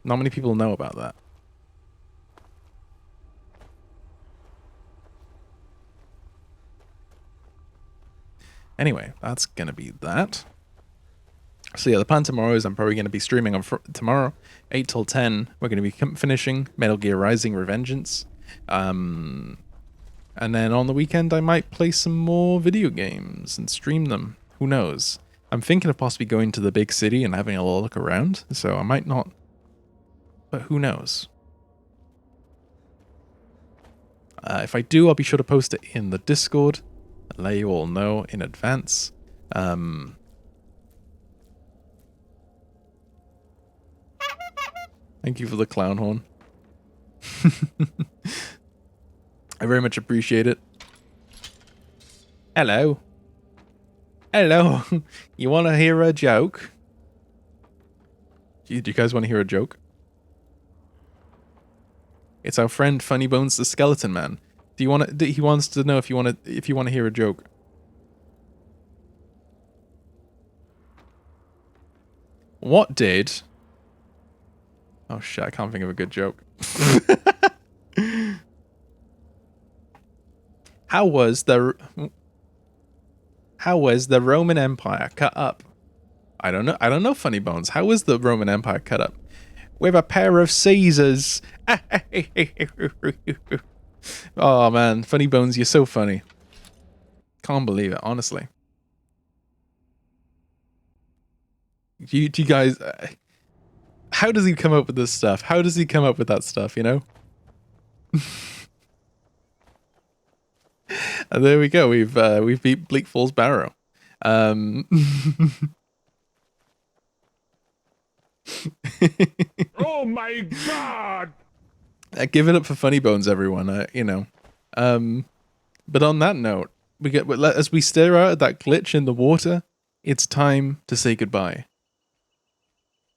Not many people know about that. Anyway, that's going to be that. So yeah, the plan tomorrow is I'm probably going to be streaming on tomorrow, 8 till 10. We're going to be finishing Metal Gear Rising Revengeance. And then on the weekend, I might play some more video games and stream them. Who knows? I'm thinking of possibly going to the big city and having a little look around. So I might not. But who knows? If I do, I'll be sure to post it in the Discord. And let you all know in advance. Thank you for the clown horn. I very much appreciate it. Hello. Hello. You want to hear a joke? Do you guys want to hear a joke? It's our friend Funny Bones the Skeleton Man. Do you want to? He wants to know if you want to hear a joke. What did? Oh shit! I can't think of a good joke. How was the Roman Empire cut up? I don't know, Funny Bones. How was the Roman Empire cut up? With a pair of Caesars. Oh man, Funny Bones, you're so funny. Can't believe it, honestly. Do you guys... how does he come up with this stuff? How does he come up with that stuff, you know? And there we go. We've beat Bleak Falls Barrow. Oh my god! Give it up for Funny Bones, everyone. You know. But on that note, as we stare out at that glitch in the water, it's time to say goodbye.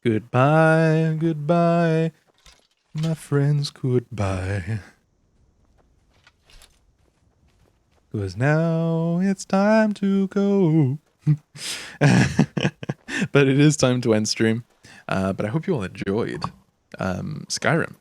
Goodbye, goodbye, my friends, goodbye. 'Cause now it's time to go. But it is time to end stream. But I hope you all enjoyed Skyrim.